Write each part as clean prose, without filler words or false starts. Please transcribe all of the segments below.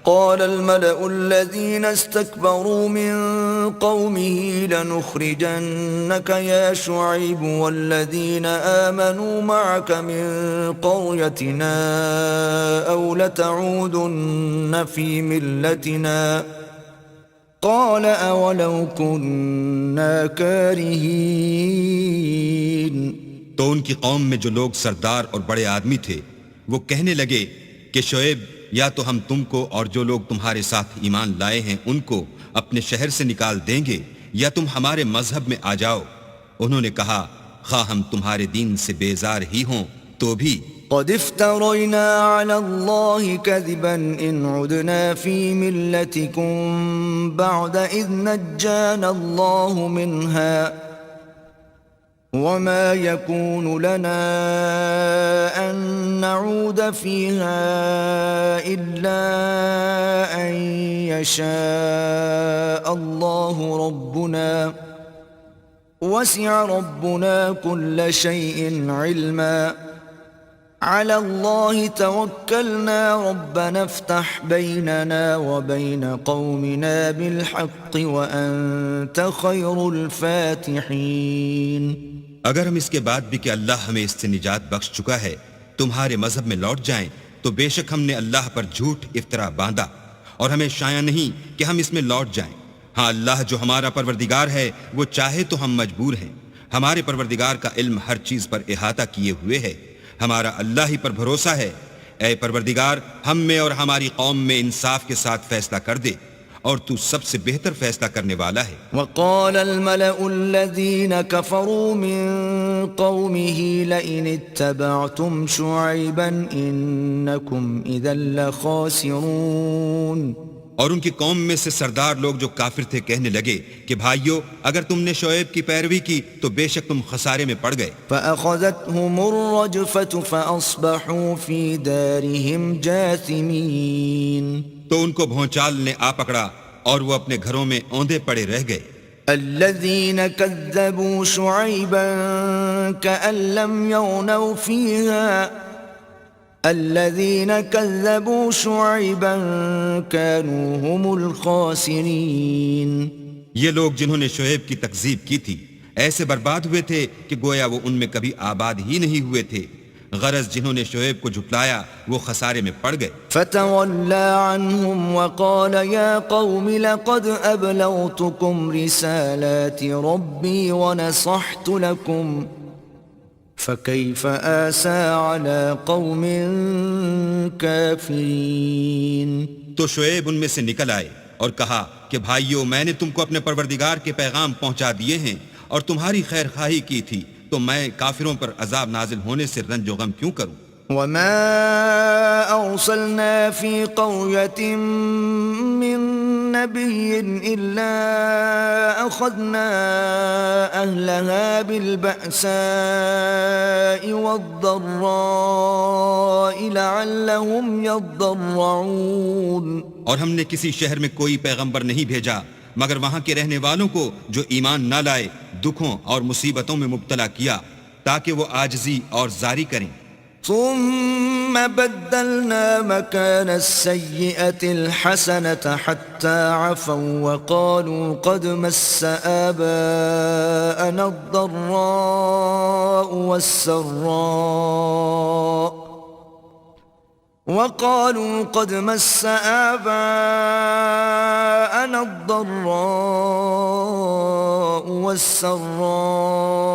قال الملأ الذين استكبروا من قومه لنخرجنك يا شعيب والذين آمنوا معك من قريتنا أو لتعودن في ملتنا قال أولو كنا كارهين. تو ان کی قوم میں جو لوگ سردار اور بڑے آدمی تھے وہ کہنے لگے کہ شعیب یا تو ہم تم کو اور جو لوگ تمہارے ساتھ ایمان لائے ہیں ان کو اپنے شہر سے نکال دیں گے یا تم ہمارے مذہب میں آ جاؤ. انہوں نے کہا خواہ ہم تمہارے دین سے بیزار ہی ہوں تو بھی قد افترينا على الله كذبا إن عدنا في ملتكم بعد إذ نجانا الله منها وما يكون لنا أن نعود فيها إلا أن يشاء الله ربنا وسع ربنا كل شيء علما على الله توكلنا ربنا افتح بيننا وبين قومنا بالحق وأنت خير الفاتحين. اگر ہم اس کے بعد بھی کہ اللہ ہمیں اس سے نجات بخش چکا ہے تمہارے مذہب میں لوٹ جائیں تو بے شک ہم نے اللہ پر جھوٹ افطرا باندھا اور ہمیں شایع نہیں کہ ہم اس میں لوٹ جائیں. ہاں اللہ جو ہمارا پروردگار ہے وہ چاہے تو ہم مجبور ہیں. ہمارے پروردگار کا علم ہر چیز پر احاطہ کیے ہوئے ہے. ہمارا اللہ ہی پر بھروسہ ہے. اے پروردگار ہم میں اور ہماری قوم میں انصاف کے ساتھ فیصلہ کر دے اور تو سب سے بہتر فیصلہ کرنے والا ہے. وقال الملأ الذين كفروا من قومه لئن اتبعتم شعيبا إنكم إذا لخاسرون. اور ان کی قوم میں سے سردار لوگ جو کافر تھے کہنے لگے کہ بھائیو اگر تم نے شعیب کی پیروی کی تو بے شک تم خسارے میں پڑ گئے. فأخذتهم الرجفة فأصبحوا في دارهم جاثمين. تو ان کو بھونچال نے آ پکڑا اور وہ اپنے گھروں میں اوندے پڑے رہ گئے. الذين كذبوا شعيبا كأن لم يغنوا فيها الذين كذبوا شعيبا كانوا هم الخاسرين. یہ لوگ جنہوں نے شعیب کی تکذیب کی تھی ایسے برباد ہوئے تھے کہ گویا وہ ان میں کبھی آباد ہی نہیں ہوئے تھے. غرض جنہوں نے شعیب کو جھٹلایا وہ خسارے میں پڑ گئے. فتولى عنهم وقال يا قوم لقد أبلغتكم رسالات ربي ونصحت لكم فكيف آسى على قوم كافرين. تو شعیب ان میں سے نکل آئے اور کہا کہ بھائیو میں نے تم کو اپنے پروردگار کے پیغام پہنچا دیے ہیں اور تمہاری خیر خواہی کی تھی تو میں کافروں پر عذاب نازل ہونے سے رنج و غم کیوں کروں. وما أرسلنا في قرية من نبي إلا أخذنا أهلها بالبأساء والضراء لعلهم يضرعون. اور ہم نے کسی شہر میں کوئی پیغمبر نہیں بھیجا مگر وہاں کے رہنے والوں کو جو ایمان نہ لائے دکھوں اور مصیبتوں میں مبتلا کیا تاکہ وہ عاجزی اور زاری کریں. ثم بدلنا مكان السيئة الحسنة حتى عفوا وقالوا قد مس آباءنا الضراء والسراء وقالوا قد مس آباءنا الضراء والسراء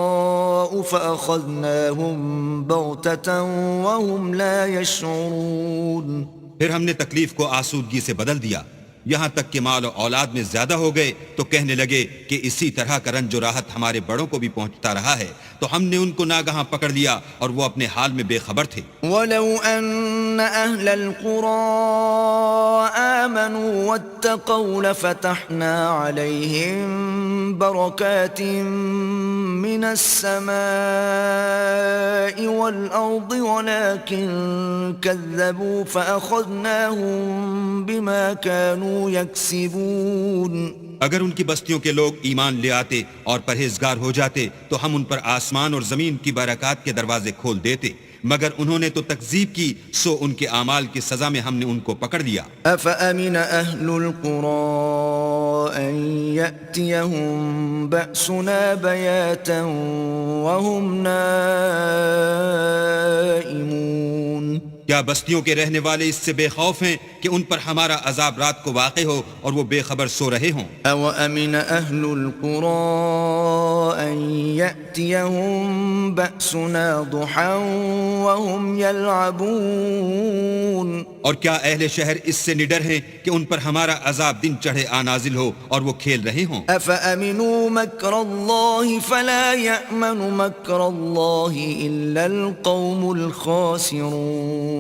فأخذناهم بغتة وهم لا يشعرون. پھر ہم نے تکلیف کو آسودگی سے بدل دیا یہاں تک کہ مال و اولاد میں زیادہ ہو گئے تو کہنے لگے کہ اسی طرح کا رنج و راحت ہمارے بڑوں کو بھی پہنچتا رہا ہے تو ہم نے ان کو ناگہاں پکڑ لیا اور وہ اپنے حال میں بے خبر تھے. وَلَوْ أَنَّ أَهْلَ الْقُرَىٰ آمَنُوا وَاتَّقَوْا لَفَتَحْنَا عَلَيْهِمْ بَرَكَاتٍ مِّنَ السَّمَاءِ وَالْأَرْضِ وَلَكِن كَذَّبُوا فَأَخَذْنَاهُمْ بِمَا كَانُوا يَكْسِبُونَ. اگر ان کی بستیوں کے لوگ ایمان لے آتے اور پرہیزگار ہو جاتے تو ہم ان پر آسمان اور زمین کی برکات کے دروازے کھول دیتے مگر انہوں نے تو تکذیب کی، سو ان کے اعمال کی سزا میں ہم نے ان کو پکڑ لیا۔ أفأمن أهل القرى أن يأتيهم بأسنا بياتا وهم نائمون؟ کیا بستیوں کے رہنے والے اس سے بے خوف ہیں کہ ان پر ہمارا عذاب رات کو واقع ہو اور وہ بے خبر سو رہے ہوں؟ أَوَأَمِنَ أَهْلُ الْقُرَىٰ أَن يَأْتِيَهُم بَأْسُنَا ضُحًى وَهُمْ يَلْعَبُونَ؟ اور کیا اہل شہر اس سے نڈر ہیں کہ ان پر ہمارا عذاب دن چڑھے نازل ہو اور وہ کھیل رہے ہوں؟ أَفَأَمِنُوا مَكْرَ اللَّهِ فَلَا يَأْمَنُ مَكْرَ اللَّهِ إِلَّا الْقَوْمُ الْخَاسِرُونَ۔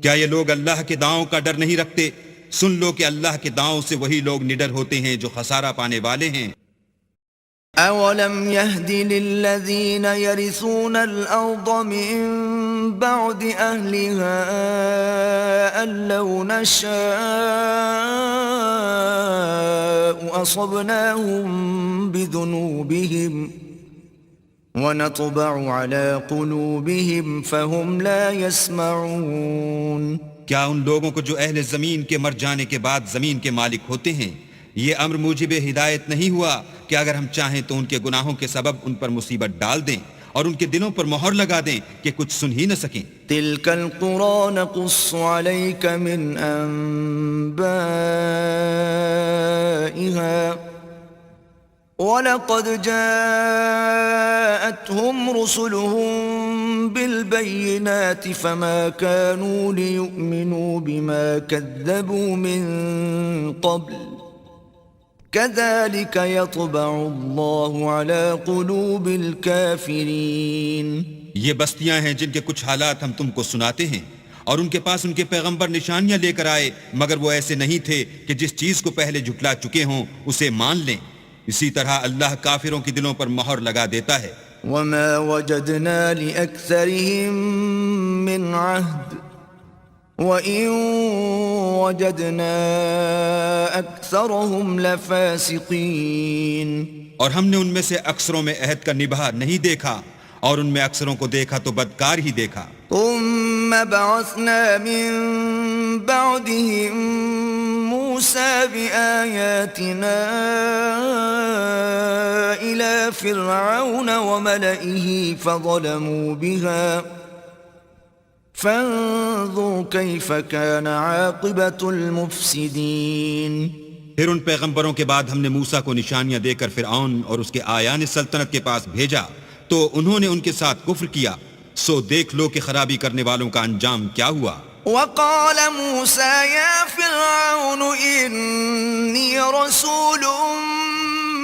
کیا یہ لوگ اللہ کے داؤں کا ڈر نہیں رکھتے؟ سن لو کہ اللہ کے داؤں سے وہی لوگ نڈر ہوتے ہیں جو خسارہ پانے والے ہیں۔ أَوَلَمْ يَهْدِ لِلَّذِينَ يَرِثُونَ الْأَرْضَ مِن بَعْدِ أَهْلِهَا أَن لَّوْ نَشَاءُ أَصَبْنَاهُم بِذُنُوبِهِمْ وَنَطْبَعُ عَلَى قُلُوبِهِمْ فَهُمْ لَا يَسْمَعُونَ۔ کیا ان لوگوں کو جو اہل زمین کے مر جانے کے بعد زمین کے مالک ہوتے ہیں یہ امر موجب ہدایت نہیں ہوا کہ اگر ہم چاہیں تو ان کے گناہوں کے سبب ان پر مصیبت ڈال دیں اور ان کے دلوں پر مہر لگا دیں کہ کچھ سن ہی نہ سکیں؟ تِلْكَ الْقُرَىٰ نَقُصُّ عَلَيْكَ مِنْ أَنبَائِهَا وَلَقَدْ جَاءَتْهُمْ رُسُلُهُم بِالْبَيِّنَاتِ فَمَا كَانُوا لِيُؤْمِنُوا بِمَا كَذَّبُوا مِن قَبْلُ كَذَلِكَ يَطْبَعُ اللَّهُ عَلَى قُلُوبِ الْكَافِرِينَ۔ یہ بستیاں ہیں جن کے کچھ حالات ہم تم کو سناتے ہیں اور ان کے پاس ان کے پیغمبر نشانیاں لے کر آئے مگر وہ ایسے نہیں تھے کہ جس چیز کو پہلے جھٹلا چکے ہوں اسے مان لیں۔ اسی طرح اللہ کافروں کی دلوں پر مہر لگا دیتا ہے۔ وَمَا وَجَدْنَا لِأَكْثَرِهِم مِّنْ عَهْدٍ وَإِن وَجَدْنَا أَكْثَرَهُمْ لَفَاسِقِينَ۔ اور ہم نے ان میں سے اکثروں میں عہد کا نبھا نہیں دیکھا اور ان میں اکثروں کو دیکھا تو بدکار ہی دیکھا۔ ثُمَّ بَعَثْنَا مِن بَعْدِهِم مُوسَىٰ بِآيَاتِنَا إِلَىٰ فِرْعَوْنَ وَمَلَئِهِ فَظَلَمُوا بِهَا فَانظُرْ كَيْفَ كَانَ عَاقِبَةُ الْمُفْسِدِينَ۔ پھر ان پیغمبروں کے بعد ہم نے موسیٰ کو نشانیاں دے کر فرعون اور اس کے آیان سلطنت کے پاس بھیجا تو انہوں نے ان کے ساتھ کفر کیا، سو دیکھ لو کہ خرابی کرنے والوں کا انجام کیا ہوا۔ وقال موسى يا فرعون إني رسول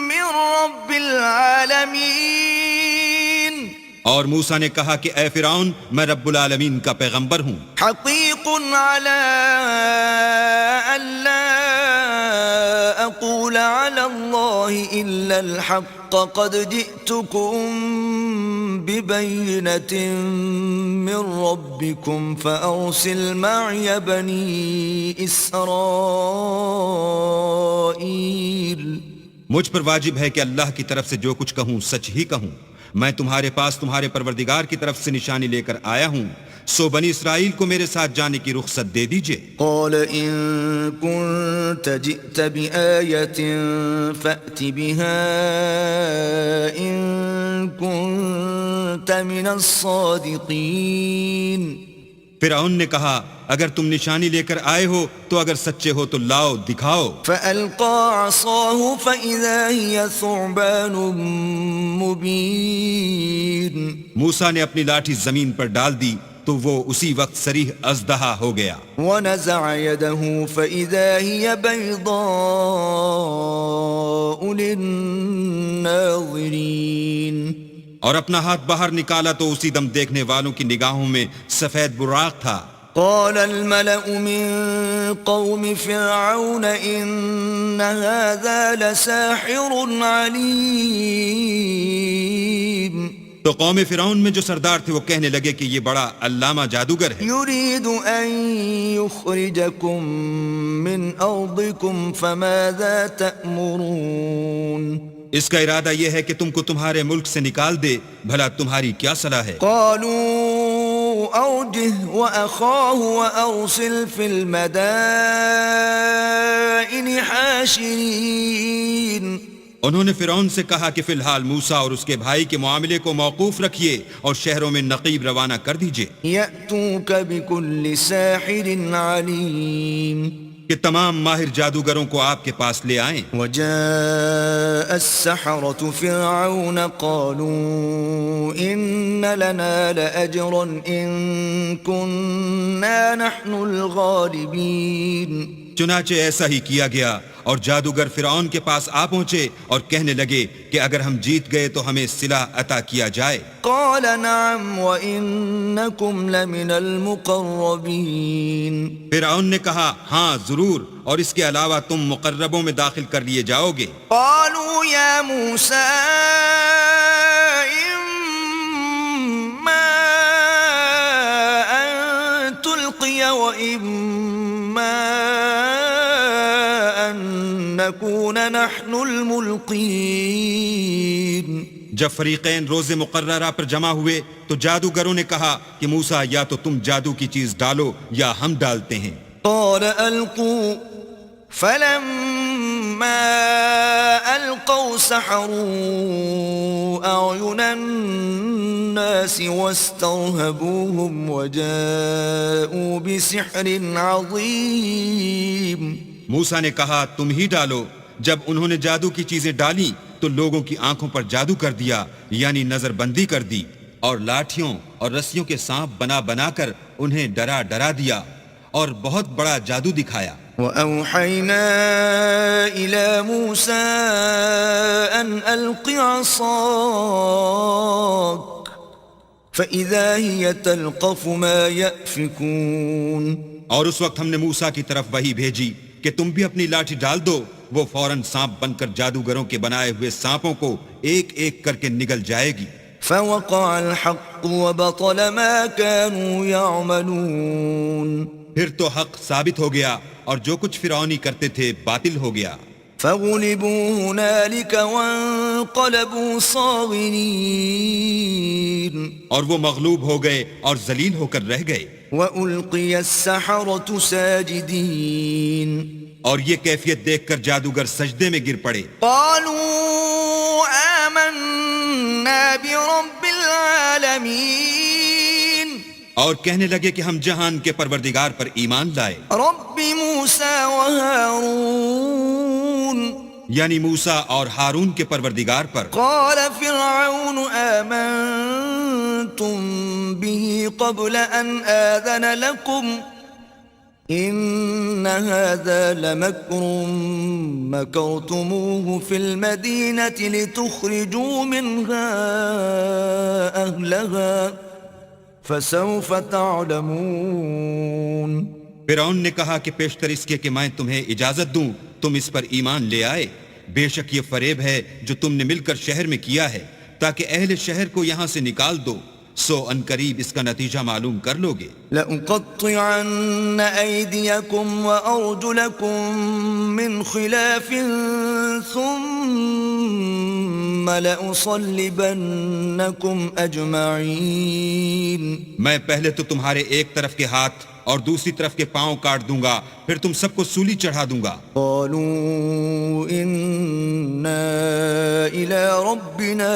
من رب العالمين۔ اور موسیٰ نے کہا کہ اے فرعون میں رب العالمین کا پیغمبر ہوں، حقیق على ألا أقول على الله إلا الحق قد جئتكم ببينة من ربكم فأرسل معي بني إسرائيل۔ مجھ پر واجب ہے کہ اللہ کی طرف سے جو کچھ کہوں سچ ہی کہوں۔ میں تمہارے پاس تمہارے پروردگار کی طرف سے نشانی لے کر آیا ہوں، سو بنی اسرائیل کو میرے ساتھ جانے کی رخصت دے دیجئے۔ قال إن كنت جئت بآية فأت بها إن كنت من الصادقين۔ فرعون نے کہا اگر تم نشانی لے کر آئے ہو تو اگر سچے ہو تو لاؤ دکھاؤ۔ فألقى عصاه فإذا هي ثعبان مبين۔ موسیٰ نے اپنی لاٹھی زمین پر ڈال دی تو وہ اسی وقت صریح اژدہا ہو گیا۔ ونزع يده فإذا هي بيضاء للناظرين۔ اور اپنا ہاتھ باہر نکالا تو اسی دم دیکھنے والوں کی نگاہوں میں سفید براق تھا۔ قال الملأ من قوم فرعون إن هذا لساحر عليم۔ تو قوم فرعون میں جو سردار تھے وہ کہنے لگے کہ یہ بڑا علامہ جادوگر ہے، يريد أن يخرجكم من أرضكم فماذا تأمرون؟ اس کا ارادہ یہ ہے کہ تم کو تمہارے ملک سے نکال دے، بھلا تمہاری کیا صلاح ہے؟ قالوا أرجه وأخاه وأرسل في المدائن حاشرين انہوں نے فرعون سے کہا کہ فی الحال موسیٰ اور اس کے بھائی کے معاملے کو موقوف رکھیے اور شہروں میں نقیب روانہ کر دیجئے يأتوك بكل ساحر عليم کہ تمام ماہر جادوگروں کو آپ کے پاس لے آئیں. وجاء السحرة فرعون قالوا إن لنا لأجرا إن كنا نحن الغالبين. چنانچہ ایسا ہی کیا گیا اور جادوگر فرعون کے پاس آ پہنچے اور کہنے لگے کہ اگر ہم جیت گئے تو ہمیں صلہ عطا کیا جائے. قال نعم وإنكم لمن المقربين. فرعون نے کہا ہاں ضرور، اور اس کے علاوہ تم مقربوں میں داخل کر لیے جاؤ گے. قالوا يا موسى إما أن تلقي وإما نكون نحن الملقين. جب فریقین روز مقررہ پر جمع ہوئے تو جادوگروں نے کہا کہ موسیٰ یا تو تم جادو کی چیز ڈالو یا ہم ڈالتے ہیں. قال ألقوا فلما ألقوا سحروا أعين الناس واسترهبوهم وجاءوا بسحر عظيم. موسیٰ نے کہا تم ہی ڈالو. جب انہوں نے جادو کی چیزیں ڈالی تو لوگوں کی آنکھوں پر جادو کر دیا، یعنی نظر بندی کر دی، اور لاٹھیوں اور رسیوں کے سانپ بنا بنا کر انہیں ڈرا ڈرا دیا اور بہت بڑا جادو دکھایا. وَأَوْحَيْنَا إِلَى مُوسَىٰ أَنْ أَلْقِ عَصَاكَ فَإِذَا هِيَ تَلْقَفُ مَا يَأْفِكُونَ. اور اس وقت ہم نے موسیٰ کی طرف وحی بھیجی کہ تم بھی اپنی لاٹھی ڈال دو. وہ فوراً سانپ بن کر جادوگروں کے بنائے ہوئے سانپوں کو ایک ایک کر کے نگل جائے گی. فَوَقَعَ الْحَقُّ وَبَطَلَ مَا كَانُوا يَعْمَلُونَ. پھر تو حق ثابت ہو گیا اور جو کچھ فرعونی کرتے تھے باطل ہو گیا. فَغُلِبُوا هُنَالِكَ وَانقَلَبُوا صَاغِرِينَ. اور وہ مغلوب ہو گئے اور ذلیل ہو کر رہ گئے. وَأُلْقِيَ السَّحَرَةُ سَاجِدِينَ. اور یہ کیفیت دیکھ کر جادوگر سجدے میں گر پڑے. قالوا آمنا برب العالمین. اور کہنے لگے کہ ہم جہان کے پروردگار پر ایمان لائے. رب موسیٰ و ہارون. یعنی موسیٰ اور ہارون کے پروردگار پر. قال فرعون آمنتم به قبل ان آذن لكم إن هذا لمكر مكرتموه في المدينة لتخرجوا منها أهلها فسوف تعلمون. فرعون نے کہا کہ پیشتر اس کے کہ میں تمہیں اجازت دوں تم اس پر ایمان لے آئے. بے شک یہ فریب ہے جو تم نے مل کر شہر میں کیا ہے تاکہ اہل شہر کو یہاں سے نکال دو. سو ان قریب اس کا نتیجہ معلوم کر لو گے. لَأُقَطِّعَنَّ أَيْدِيَكُمْ وَأَرْجُلَكُمْ مِنْ خِلَافٍ ثُمَّ لَأُصَلِّبَنَّكُمْ أَجْمَعِينَ. میں پہلے تو تمہارے ایک طرف کے ہاتھ اور دوسری طرف کے پاؤں کاٹ دوں گا، پھر تم سب کو سولی چڑھا دوں گا. قالوا إنا إلى ربنا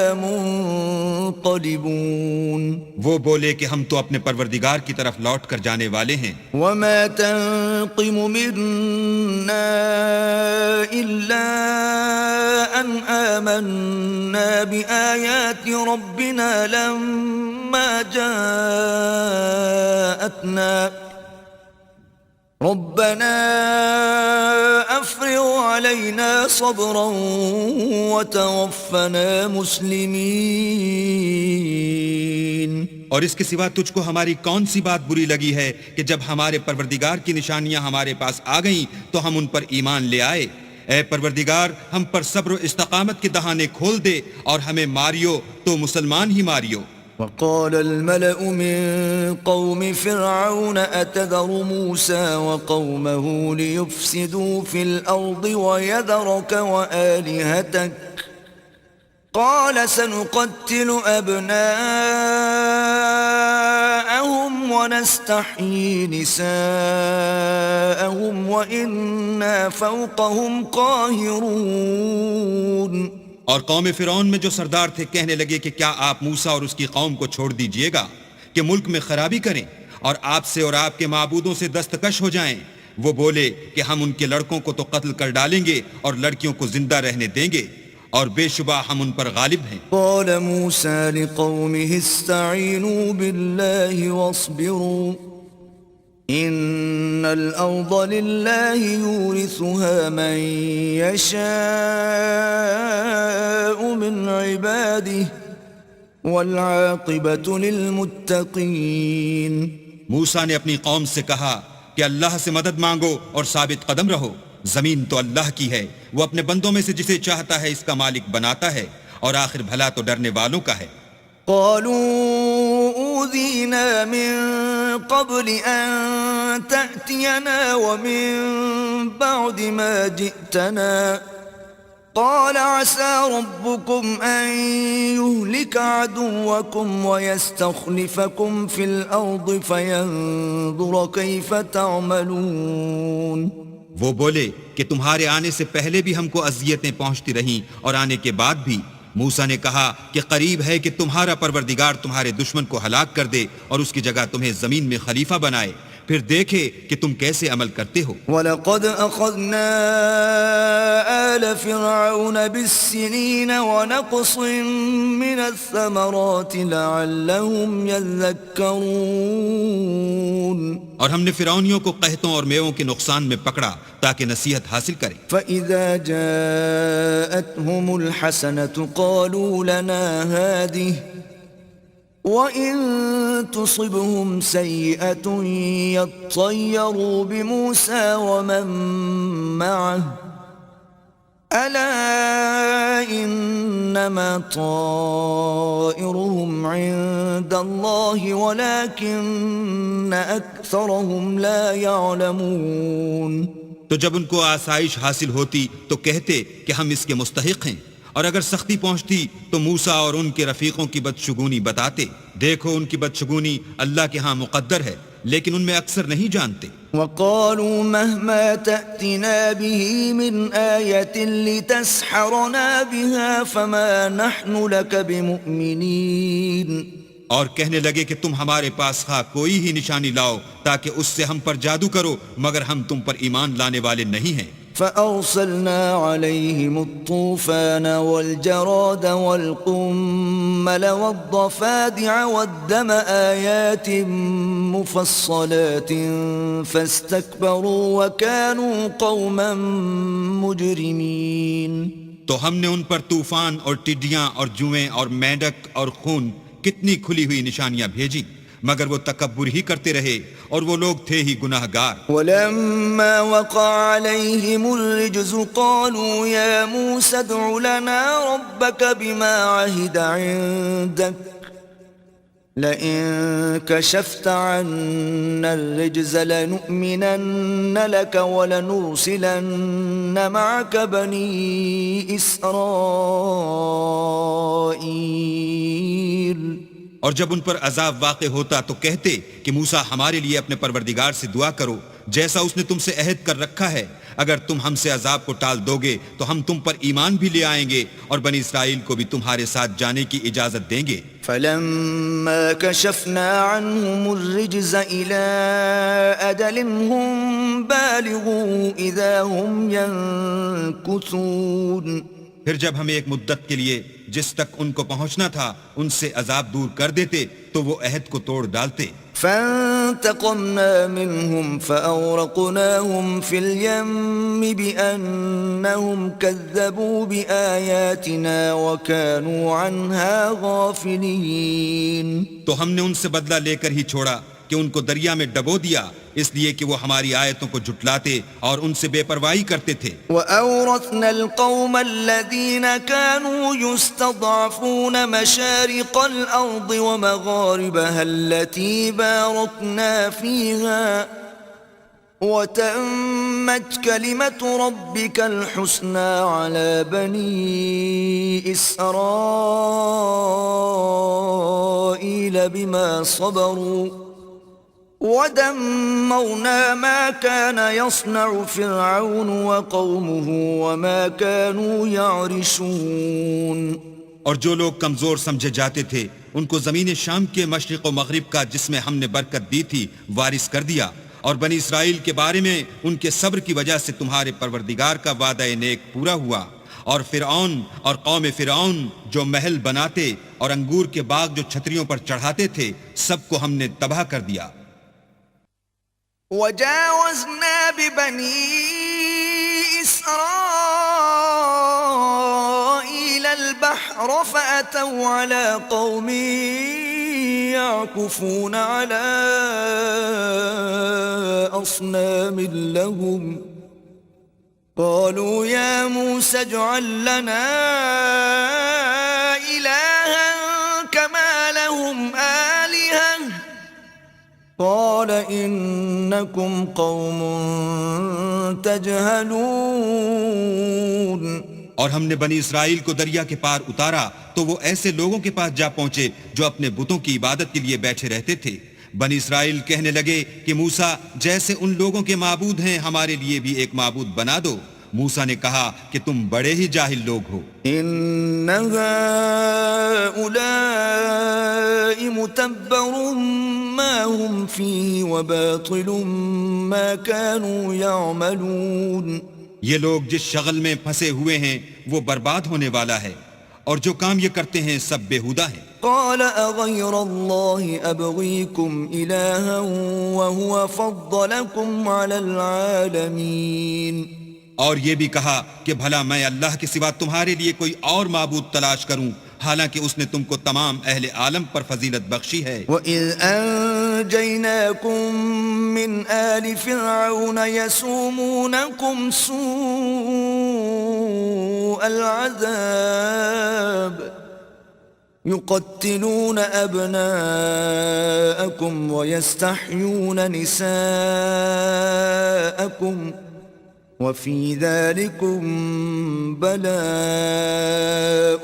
منقلبون. وہ بولے کہ ہم تو اپنے پروردگار کی طرف لوٹ کر جانے والے ہیں. وما تنقم منا إلا أن آمنا بآيات ربنا لما جاءتنا ربنا افرغ علينا صبرا وتوفنا مسلمين. اور اس کے سوا تجھ کو ہماری کون سی بات بری لگی ہے کہ جب ہمارے پروردگار کی نشانیاں ہمارے پاس آ گئیں تو ہم ان پر ایمان لے آئے. اے پروردگار ہم پر صبر و استقامت کے دہانے کھول دے اور ہمیں ماریو تو مسلمان ہی ماریو. وقال الملأ من قوم فرعون أتذر موسى وقومه ليفسدوا في الأرض ويذرك وآلهتك قال سنقتل أبناءهم ونستحيي نساءهم وإنا فوقهم قاهرون. اور قوم فرعون میں جو سردار تھے کہنے لگے کہ کیا آپ موسیٰ اور اس کی قوم کو چھوڑ دیجئے گا کہ ملک میں خرابی کریں اور آپ سے اور آپ کے معبودوں سے دستکش ہو جائیں. وہ بولے کہ ہم ان کے لڑکوں کو تو قتل کر ڈالیں گے اور لڑکیوں کو زندہ رہنے دیں گے اور بے شبہ ہم ان پر غالب ہیں. قال موسى لقومه استعينوا بالله واصبروا إن الأرض لله يورثها من يشاء من عباده والعاقبة للمتقين. موسیٰ نے اپنی قوم سے کہا کہ اللہ سے مدد مانگو اور ثابت قدم رہو. زمین تو اللہ کی ہے، وہ اپنے بندوں میں سے جسے چاہتا ہے اس کا مالک بناتا ہے اور آخر بھلا تو ڈرنے والوں کا ہے. قالوا أوذينا من قبل أن تأتينا ومن بعد ما جئتنا قال عسى ربكم أن يهلك عدوكم ويستخلفكم في الأرض فينظر كيف تعملون. وہ بولے کہ تمہارے آنے سے پہلے بھی ہم کو اذیتیں پہنچتی رہیں اور آنے کے بعد بھی. موسیٰ نے کہا کہ قریب ہے کہ تمہارا پروردگار تمہارے دشمن کو ہلاک کر دے اور اس کی جگہ تمہیں زمین میں خلیفہ بنائے، پھر دیکھے کہ تم کیسے عمل کرتے ہو. وَلَقَدْ أَخَذْنَا آلَ فِرْعَوْنَ بِالسِّنِينَ وَنَقْصٍ مِّنَ الثَّمَرَاتِ لَعَلَّهُمْ يَذَّكَّرُونَ. اور ہم نے فرعونیوں کو قحطوں اور میووں کے نقصان میں پکڑا تاکہ نصیحت حاصل کریں. فَإِذَا جَاءَتْهُمُ الْحَسَنَةُ قَالُوا لَنَا هَٰذِهِ وَإِن تُصِبْهُمْ سَيِّئَةٌ يَطَّيَّرُوا بِمُوسَىٰ وَمَن مَّعَهُ أَلَا إِنَّمَا طَائِرُهُمْ عِندَ اللَّهِ وَلَٰكِنَّ أَكْثَرَهُمْ لَا يَعْلَمُونَ. تو جب ان کو آسائش حاصل ہوتی تو کہتے کہ ہم اس کے مستحق ہیں، اور اگر سختی پہنچتی تو موسیٰ اور ان کے رفیقوں کی بدشگونی بتاتے. دیکھو ان کی بدشگونی اللہ کے ہاں مقدر ہے، لیکن ان میں اکثر نہیں جانتے. وَقَالُوا مَهْمَا تَأْتِنَا بِهِ مِنْ آيَةٍ لِتَسْحَرَنَا بِهَا فَمَا نَحْنُ لَكَ بِمُؤْمِنِينَ. اور کہنے لگے کہ تم ہمارے پاس خواہ کوئی ہی نشانی لاؤ تاکہ اس سے ہم پر جادو کرو، مگر ہم تم پر ایمان لانے والے نہیں ہیں. فَأَرْسَلْنَا عَلَيْهِمُ الطُّوفَانَ وَالْجَرَادَ وَالْقُمَّلَ وَالضَّفَادِعَ وَالدَّمَ آيَاتٍ مُفَصَّلَاتٍ فَاسْتَكْبَرُوا وَكَانُوا قَوْمًا مُجْرِمِينَ. تو ہم نے ان پر طوفان اور ٹڈیاں اور جوئیں اور مینڈک اور خون کتنی کھلی ہوئی نشانیاں بھیجی، مگر وہ تکبر ہی کرتے رہے اور وہ لوگ تھے ہی گناہ گار. وَلَمَّا وَقَعَ عَلَيْهِمُ الرِّجْزُ قَالُوا يَا مُوسَى ادْعُ لَنَا رَبَّكَ بِمَا عَهِدَ عِندَكَ لَئِن كَشَفْتَ عَنَّا الرِّجْزَ لَنُؤْمِنَنَّ لَكَ وَلَنُرْسِلَنَّ مَعَكَ بَنِي إِسْرَائِيلَ. اور جب ان پر عذاب واقع ہوتا تو کہتے کہ موسیٰ ہمارے لیے اپنے پروردگار سے دعا کرو جیسا اس نے تم سے عہد کر رکھا ہے. اگر تم ہم سے عذاب کو ٹال دو گے تو ہم تم پر ایمان بھی لے آئیں گے اور بنی اسرائیل کو بھی تمہارے ساتھ جانے کی اجازت دیں گے. فَلَمَّا كَشَفْنَا عَنْهُمُ الرِّجْزَ إِلَىٰ أَجَلٍ هُمْ بَالِغُوهُ إِذَا هُمْ يَنكُثُونَ. پھر جب ہم ایک مدت کے لیے جس تک ان کو پہنچنا تھا ان سے عذاب دور کر دیتے تو وہ عہد کو توڑ ڈالتے. فَانْتَقَمْنَا مِنْهُمْ فَأَغْرَقْنَاهُمْ فِي الْيَمِّ بِأَنَّهُمْ كَذَّبُوا بِآيَاتِنَا وَكَانُوا عَنْهَا غَافِلِينَ. تو ہم نے ان سے بدلہ لے کر ہی چھوڑا کہ ان کو دریا میں ڈبو دیا اس لیے کہ وہ ہماری آیتوں کو جھٹلاتے اور ان سے بے پرواہی کرتے تھے. وَأَوْرَثْنَا الْقَوْمَ الَّذِينَ كَانُوا يُسْتَضْعَفُونَ مَشَارِقَ الْأَرْضِ وَمَغَارِبَهَا الَّتِي بَارَكْنَا فِيهَا وَتَمَّتْ كَلِمَةُ رَبِّكَ الْحُسْنَى عَلَى بَنِي إِسْرَائِيلَ بِمَا صَبَرُوا ودمرنا ما كان يصنع فرعون وقومه وما كانوا يعرشون اور جو لوگ کمزور سمجھے جاتے تھے ان کو زمین شام کے مشرق و مغرب کا جس میں ہم نے برکت دی تھی وارث کر دیا، اور بنی اسرائیل کے بارے میں ان کے صبر کی وجہ سے تمہارے پروردگار کا وعدہ نیک پورا ہوا، اور فرعون اور قوم فرعون جو محل بناتے اور انگور کے باغ جو چھتریوں پر چڑھاتے تھے سب کو ہم نے تباہ کر دیا۔ وجاوزنا ببني إسرائيل البحر فأتوا على قوم يعكفون على أصنام لهم قالوا يا موسى اجعل لنا إلها كما لهم آلهة قال إنكم قوم تجهلون۔ اور ہم نے بنی اسرائیل کو دریا کے پار اتارا تو وہ ایسے لوگوں کے پاس جا پہنچے جو اپنے بتوں کی عبادت کے لیے بیٹھے رہتے تھے۔ بنی اسرائیل کہنے لگے کہ موسیٰ جیسے ان لوگوں کے معبود ہیں ہمارے لیے بھی ایک معبود بنا دو۔ موسیٰ نے کہا کہ تم بڑے ہی جاہل لوگ ہو۔ إن هؤلاء متبر ما هم فيه وباطل ما كانوا يعملون۔ یہ لوگ جس شغل میں پھنسے ہوئے ہیں وہ برباد ہونے والا ہے، اور جو کام یہ کرتے ہیں سب بےہودہ ہیں۔ قال أغير الله أبغيكم إلها وهو فضلكم على العالمين۔ اور یہ بھی کہا کہ بھلا میں اللہ کے سوا تمہارے لیے کوئی اور معبود تلاش کروں حالانکہ اس نے تم کو تمام اہل عالم پر فضیلت بخشی ہے۔ وَإِذْ أَنْجَيْنَاكُمْ مِنْ آلِ فِرْعَوْنَ يَسُومُونَكُمْ سُوءَ الْعَذَابِ يُقَتِّلُونَ أَبْنَاءَكُمْ وَيَسْتَحْيُونَ نِسَاءَكُمْ وَفِي ذَلِكُمْ بَلَاءٌ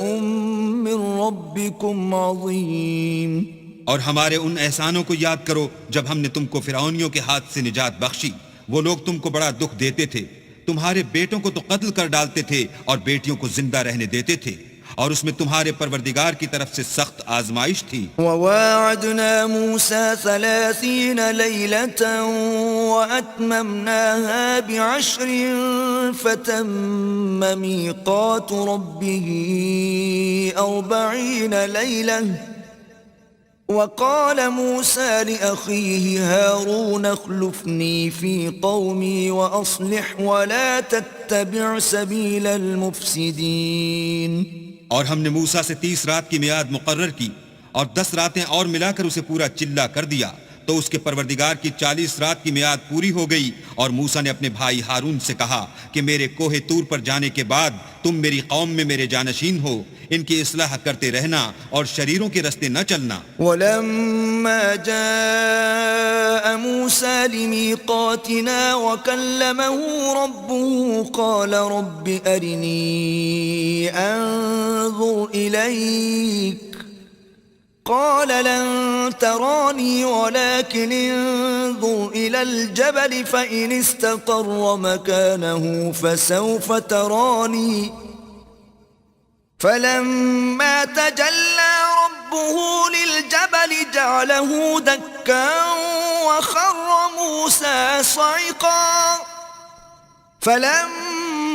مِّن رَبِّكُمْ عَظِيمٌ۔ اور ہمارے ان احسانوں کو یاد کرو جب ہم نے تم کو فرعونیوں کے ہاتھ سے نجات بخشی۔ وہ لوگ تم کو بڑا دکھ دیتے تھے، تمہارے بیٹوں کو تو قتل کر ڈالتے تھے اور بیٹیوں کو زندہ رہنے دیتے تھے، اور اس میں تمہارے پروردگار کی طرف سے سخت آزمائش تھی۔ وَوَاعَدْنَا مُوسَى 30 لَيْلَةً وَأَتْمَمْنَاهَا ب10 فَتَمَّ مِيقَاتُ رَبِّهِ 40 لَيْلَةً وقال موسى لأخيه هارون اخلفني في قومي وأصلح ولا تتبع سبيل المفسدين۔ اور ہم نے موسیٰ سے 30 رات کی میعاد مقرر کی اور 10 راتیں اور ملا کر اسے پورا چلا کر دیا، تو اس کے پروردگار کی 40 رات کی میعاد پوری ہو گئی۔ اور موسیٰ نے اپنے بھائی ہارون سے کہا کہ میرے کوہ طور پر جانے کے بعد تم میری قوم میں میرے جانشین ہو، ان کی اصلاح کرتے رہنا اور شریروں کے رستے نہ چلنا۔ وَلَمَّا جَاءَ مُوسَى لِمِيقَاتِنَا وَكَلَّمَهُ رَبُّهُ قَالَ رَبِّ أَرِنِي أَنظُرْ إِلَيْكَ قال لن تراني ولكن انظر إلى الجبل فإن استقر مكانه فسوف تراني فلما تجلى ربه للجبل جعله دكا وخر موسى صعقا فلما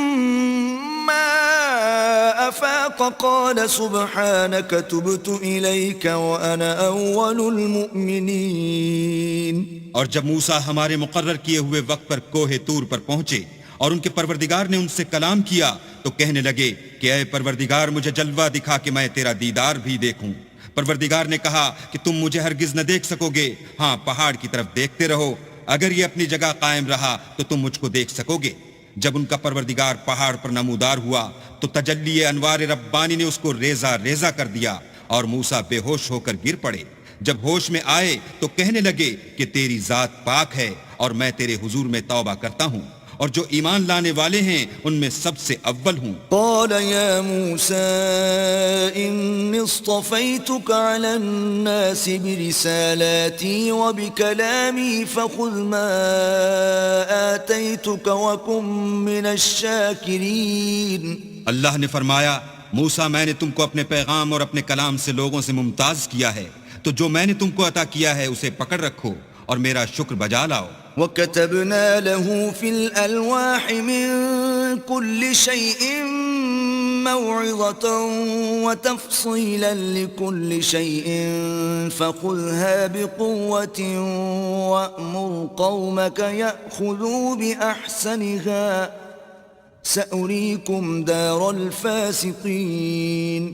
أفاق قال سبحانك تبت إليك وأنا أول المؤمنين۔ اور جب موسیٰ ہمارے مقرر کیے ہوئے وقت پر کوہ طور پر پہنچے اور ان کے پروردگار نے ان سے کلام کیا تو کہنے لگے کہ اے پروردگار مجھے جلوہ دکھا کہ میں تیرا دیدار بھی دیکھوں۔ پروردگار نے کہا کہ تم مجھے ہرگز نہ دیکھ سکو گے، ہاں پہاڑ کی طرف دیکھتے رہو، اگر یہ اپنی جگہ قائم رہا تو تم مجھ کو دیکھ سکو گے۔ جب ان کا پروردگار پہاڑ پر نمودار ہوا تو تجلی انوار ربانی نے اس کو ریزہ ریزہ کر دیا اور موسیٰ بے ہوش ہو کر گر پڑے۔ جب ہوش میں آئے تو کہنے لگے کہ تیری ذات پاک ہے اور میں تیرے حضور میں توبہ کرتا ہوں، اور جو ایمان لانے والے ہیں ان میں سب سے اول ہوں۔ قال يا موسى إني اصطفيتك على الناس برسالاتي وبكلامي فخذ ما آتيتك وكن من الشاكرين۔ اللہ نے فرمایا موسیٰ میں نے تم کو اپنے پیغام اور اپنے کلام سے لوگوں سے ممتاز کیا ہے، تو جو میں نے تم کو عطا کیا ہے اسے پکڑ رکھو اور میرا شکر بجا لاؤ۔ وَكَتَبْنَا لَهُ فِي الْأَلْوَاحِ مِنْ كُلِّ شَيْءٍ مَوْعِظَةً وَتَفْصِيلًا لِكُلِّ شَيْءٍ فَخُذْهَا بِقُوَّةٍ وَأْمُرْ قَوْمَكَ يَأْخُذُوا بِأَحْسَنِهَا سَأُرِيكُمْ دَارَ الْفَاسِقِينَ۔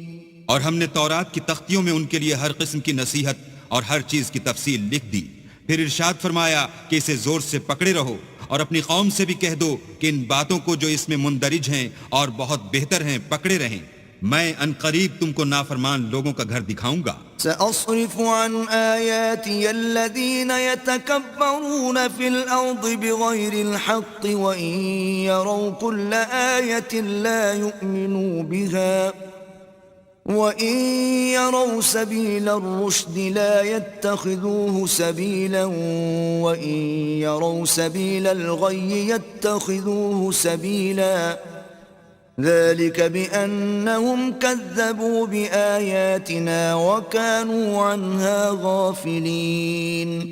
اور ہم نے تورات کی تختیوں میں ان کے لیے ہر قسم کی نصیحت اور ہر چیز کی تفصیل لکھ دی۔ پھر ارشاد فرمایا کہ اسے زور سے پکڑے رہو اور اپنی قوم سے بھی کہہ دو کہ ان باتوں کو جو اس میں مندرج ہیں اور بہت بہتر ہیں پکڑے رہیں، میں ان قریب تم کو نافرمان لوگوں کا گھر دکھاؤں گا۔ سأصرف عن آياتي الذين يتكبرون في الأرض بغير الحق وإن يروا كل آية لا يؤمنوا بها وَإِن يَرَوْا سَبِيلَ الرُّشْدِ لَا يَتَّخِذُوهُ سَبِيلًا وَإِن يَرَوْا سَبِيلَ الْغَيِّ يَتَّخِذُوهُ سَبِيلًا ذَلِكَ بِأَنَّهُمْ كَذَّبُوا بِآيَاتِنَا وَكَانُوا عَنْهَا غَافِلِينَ۔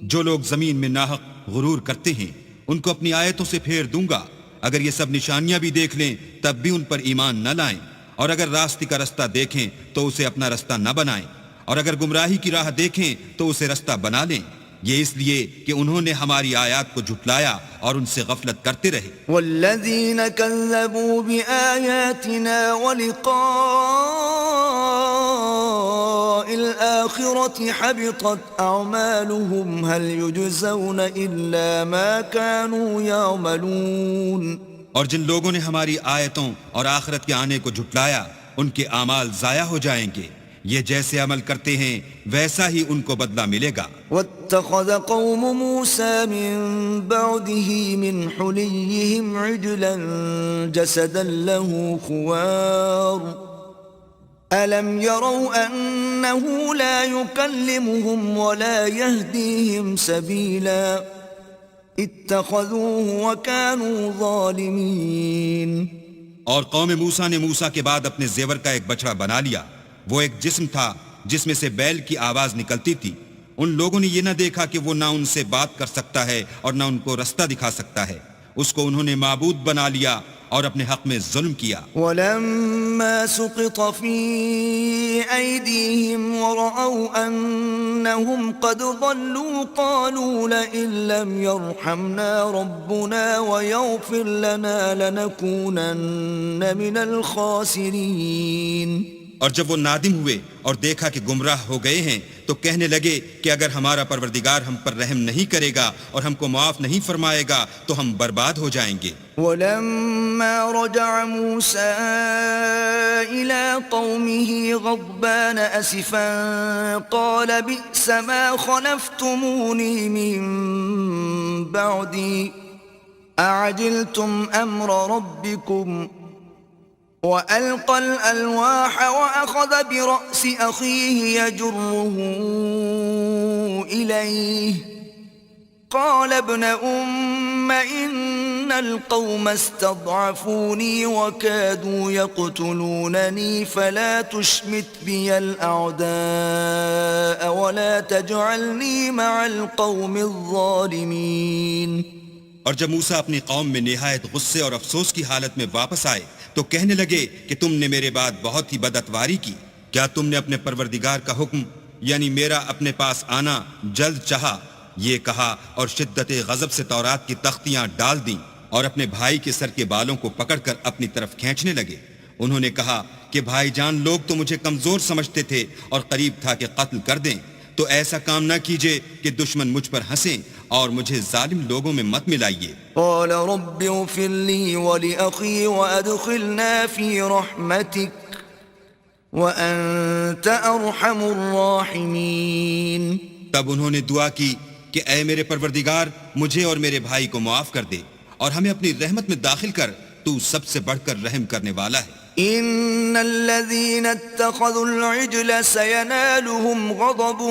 جو لوگ زمین میں ناحق غرور کرتے ہیں ان کو اپنی آیتوں سے پھیر دوں گا، اگر یہ سب نشانیاں بھی دیکھ لیں تب بھی ان پر ایمان نہ لائیں، اور اگر راستے کا رستہ دیکھیں تو اسے اپنا رستہ نہ بنائیں، اور اگر گمراہی کی راہ دیکھیں تو اسے رستہ بنا لیں، یہ اس لیے کہ انہوں نے ہماری آیات کو جھٹلایا اور ان سے غفلت کرتے رہے۔ والذین کذبوا بآیاتنا ولقاء الآخرة حبطت اعمالهم هل يجزون الا ما كانوا يعملون۔ اور جن لوگوں نے ہماری آیتوں اور آخرت کے آنے کو جھٹلایا ان کے اعمال ضائع ہو جائیں گے، یہ جیسے عمل کرتے ہیں ویسا ہی ان کو بدلہ ملے گا۔ واتخذ قوم موسى من بعده من حليهم عجلا جسدا له خوار ألم يروا أنه لا يكلمهم ولا يهديهم سبيلا اتخذوه وكانوا ظالمين۔ اور قوم موسیٰ نے موسیٰ کے بعد اپنے زیور کا ایک بچڑا بنا لیا، وہ ایک جسم تھا جس میں سے بیل کی آواز نکلتی تھی۔ ان لوگوں نے یہ نہ دیکھا کہ وہ نہ ان سے بات کر سکتا ہے اور نہ ان کو رستہ دکھا سکتا ہے، اس کو انہوں نے معبود بنا لیا اور اپنے حق میں ظلم کیا۔ وَلَمَّا سُقِطَ فِي أَيْدِيهِمْ وَرَأَوْا أَنَّهُمْ قَدْ ضَلُّوا قَالُوا لَئِن لَّمْ يَرْحَمْنَا رَبُّنَا وَيَغْفِرْ لَنَا لَنَكُونَنَّ مِنَ الْخَاسِرِينَ۔ اور جب وہ نادم ہوئے اور دیکھا کہ گمراہ ہو گئے ہیں تو کہنے لگے کہ اگر ہمارا پروردگار ہم پر رحم نہیں کرے گا اور ہم کو معاف نہیں فرمائے گا تو ہم برباد ہو جائیں گے۔ وَلَمَّا رَجَعَ مُوسَىٰ إِلَىٰ قَوْمِهِ غَضْبَانَ أَسِفًا قَالَ بِئْسَ مَا خَلَفْتُمُونِي مِن بَعْدِي أَعَجِلْتُمْ أَمْرَ رَبِّكُمْ وَأَلْقَى الْأَلْوَاحَ وَأَخَذَ بِرَأْسِ أَخِيهِ يَجُرُّهُ إِلَيْهِ قَالَ ابْنَ أُمَّ إِنَّ الْقَوْمَ اسْتَضْعَفُونِي وَكَادُوا يَقْتُلُونَنِي فَلَا تُشْمِتْ بِيَ الْأَعْدَاءَ وَلَا تَجْعَلْنِي مَعَ الْقَوْمِ الظَّالِمِينَ۔ اور جب موسیٰ اپنی قوم میں نہایت غصے اور افسوس کی حالت میں واپس آئے تو کہنے لگے کہ تم نے میرے بعد بہت ہی بدعتواری کی، کیا تم نے اپنے پروردگار کا حکم یعنی میرا اپنے پاس آنا جلد چاہا؟ یہ کہا اور شدت غضب سے تورات کی تختیاں ڈال دیں اور اپنے بھائی کے سر کے بالوں کو پکڑ کر اپنی طرف کھینچنے لگے۔ انہوں نے کہا کہ بھائی جان لوگ تو مجھے کمزور سمجھتے تھے اور قریب تھا کہ قتل کر دیں، تو ایسا کام نہ کیجئے کہ دشمن مجھ پر ہنسیں اور مجھے ظالم لوگوں میں مت ملائیے۔ قال رب اغفر لي ولأخي وأدخلنا في رحمتك وأنت أرحم الراحمين۔ تب انہوں نے دعا کی کہ اے میرے پروردگار مجھے اور میرے بھائی کو معاف کر دے اور ہمیں اپنی رحمت میں داخل کر، تو سب سے بڑھ کر رحم کرنے والا ہے۔ إن الذين اتخذوا العجل سينالهم غضب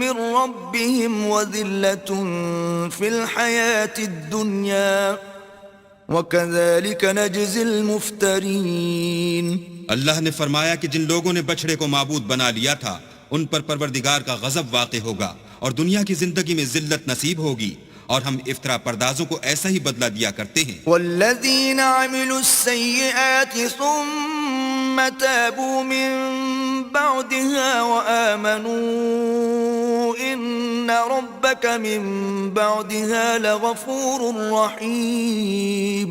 من ربهم وذلة في الحياة الدنيا وكذلك نجزي المفترين۔ اللہ نے فرمایا کہ جن لوگوں نے بچھڑے کو معبود بنا لیا تھا ان پر پروردگار کا غضب واقع ہوگا اور دنیا کی زندگی میں ذلت نصیب ہوگی، اور ہم افطرا پردازوں کو ایسا ہی بدلہ دیا کرتے ہیں۔ والذين عملوا السيئات ثم تابوا من بعدها وآمنوا إن ربك من بعدها لغفور رحيم۔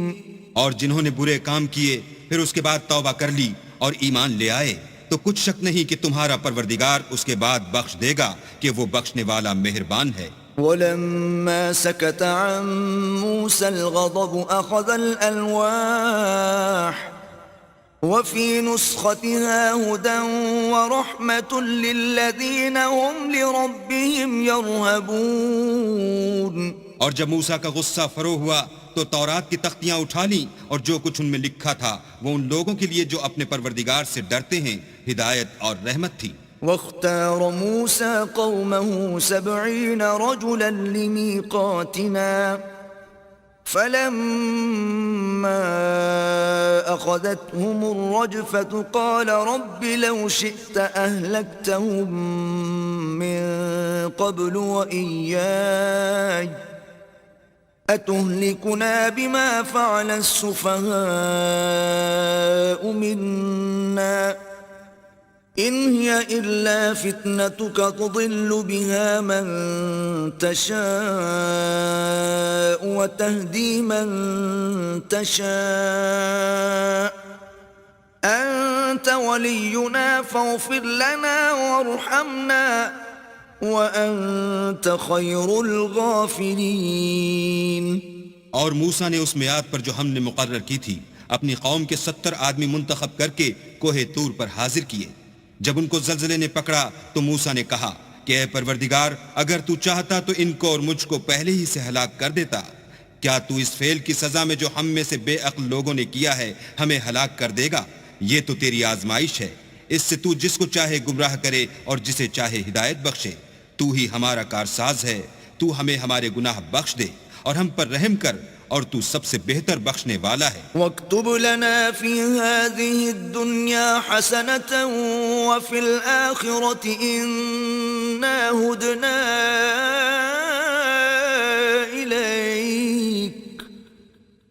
اور جنہوں نے برے کام کیے پھر اس کے بعد توبہ کر لی اور ایمان لے آئے تو کچھ شک نہیں کہ تمہارا پروردگار اس کے بعد بخش دے گا کہ وہ بخشنے والا مہربان ہے۔ ولما سكت عن موسى الغضب أخذ الألواح وفي نسختها هدى ورحمة للذين هم لربهم يرهبون۔ اور جب موسیٰ کا غصہ فرو ہوا تو تورات کی تختیاں اٹھا لیں اور جو کچھ ان میں لکھا تھا وہ ان لوگوں کے لیے جو اپنے پروردگار سے ڈرتے ہیں ہدایت اور رحمت تھی۔ واختار موسى قومه 70 رجلا لميقاتنا فلما أخذتهم الرجفة قال رب لو شئت أهلكتهم من قبل وإياي أتهلكنا بما فعل السفهاء منا إن هي إلا فتنتك تضل بها من تشاء وتهدي من تشاء أنت ولينا فاغفر لنا وارحمنا وأنت خير الغافرين۔ اور موسیٰ نے اس میعاد پر جو ہم نے مقرر کی تھی اپنی قوم کے 70 آدمی منتخب کر کے کوہ طور پر حاضر کیے۔ جب ان کو زلزلے نے پکڑا تو موسیٰ نے کہا کہ اے پروردگار اگر تو چاہتا تو ان کو اور مجھ کو پہلے ہی سے ہلاک کر دیتا، کیا تو اس فعل کی سزا میں جو ہم میں سے بے عقل لوگوں نے کیا ہے ہمیں ہلاک کر دے گا؟ یہ تو تیری آزمائش ہے، اس سے تو جس کو چاہے گمراہ کرے اور جسے چاہے ہدایت بخشے۔ تو ہی ہمارا کارساز ہے، تو ہمیں ہمارے گناہ بخش دے اور ہم پر رحم کر، اور تو سب سے بہتر بخشنے والا ہے۔ واكتب لنا في هذه الدنيا حسنة وفي الآخرة إنا هدنا إليك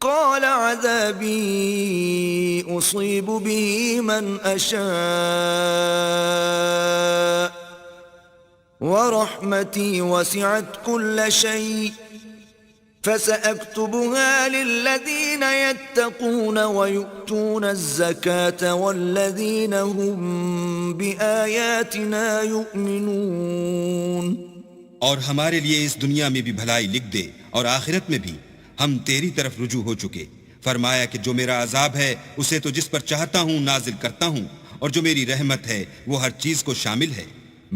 قال عذابي أصيب به من أشاء ورحمتي وسعت كل شيء فسأكتبها للذين يتقون ويؤتون الزكاة والذين هم بآياتنا يؤمنون۔ اور ہمارے لیے اس دنیا میں بھی بھلائی لکھ دے اور آخرت میں بھی، ہم تیری طرف رجوع ہو چکے۔ فرمایا کہ جو میرا عذاب ہے اسے تو جس پر چاہتا ہوں نازل کرتا ہوں، اور جو میری رحمت ہے وہ ہر چیز کو شامل ہے۔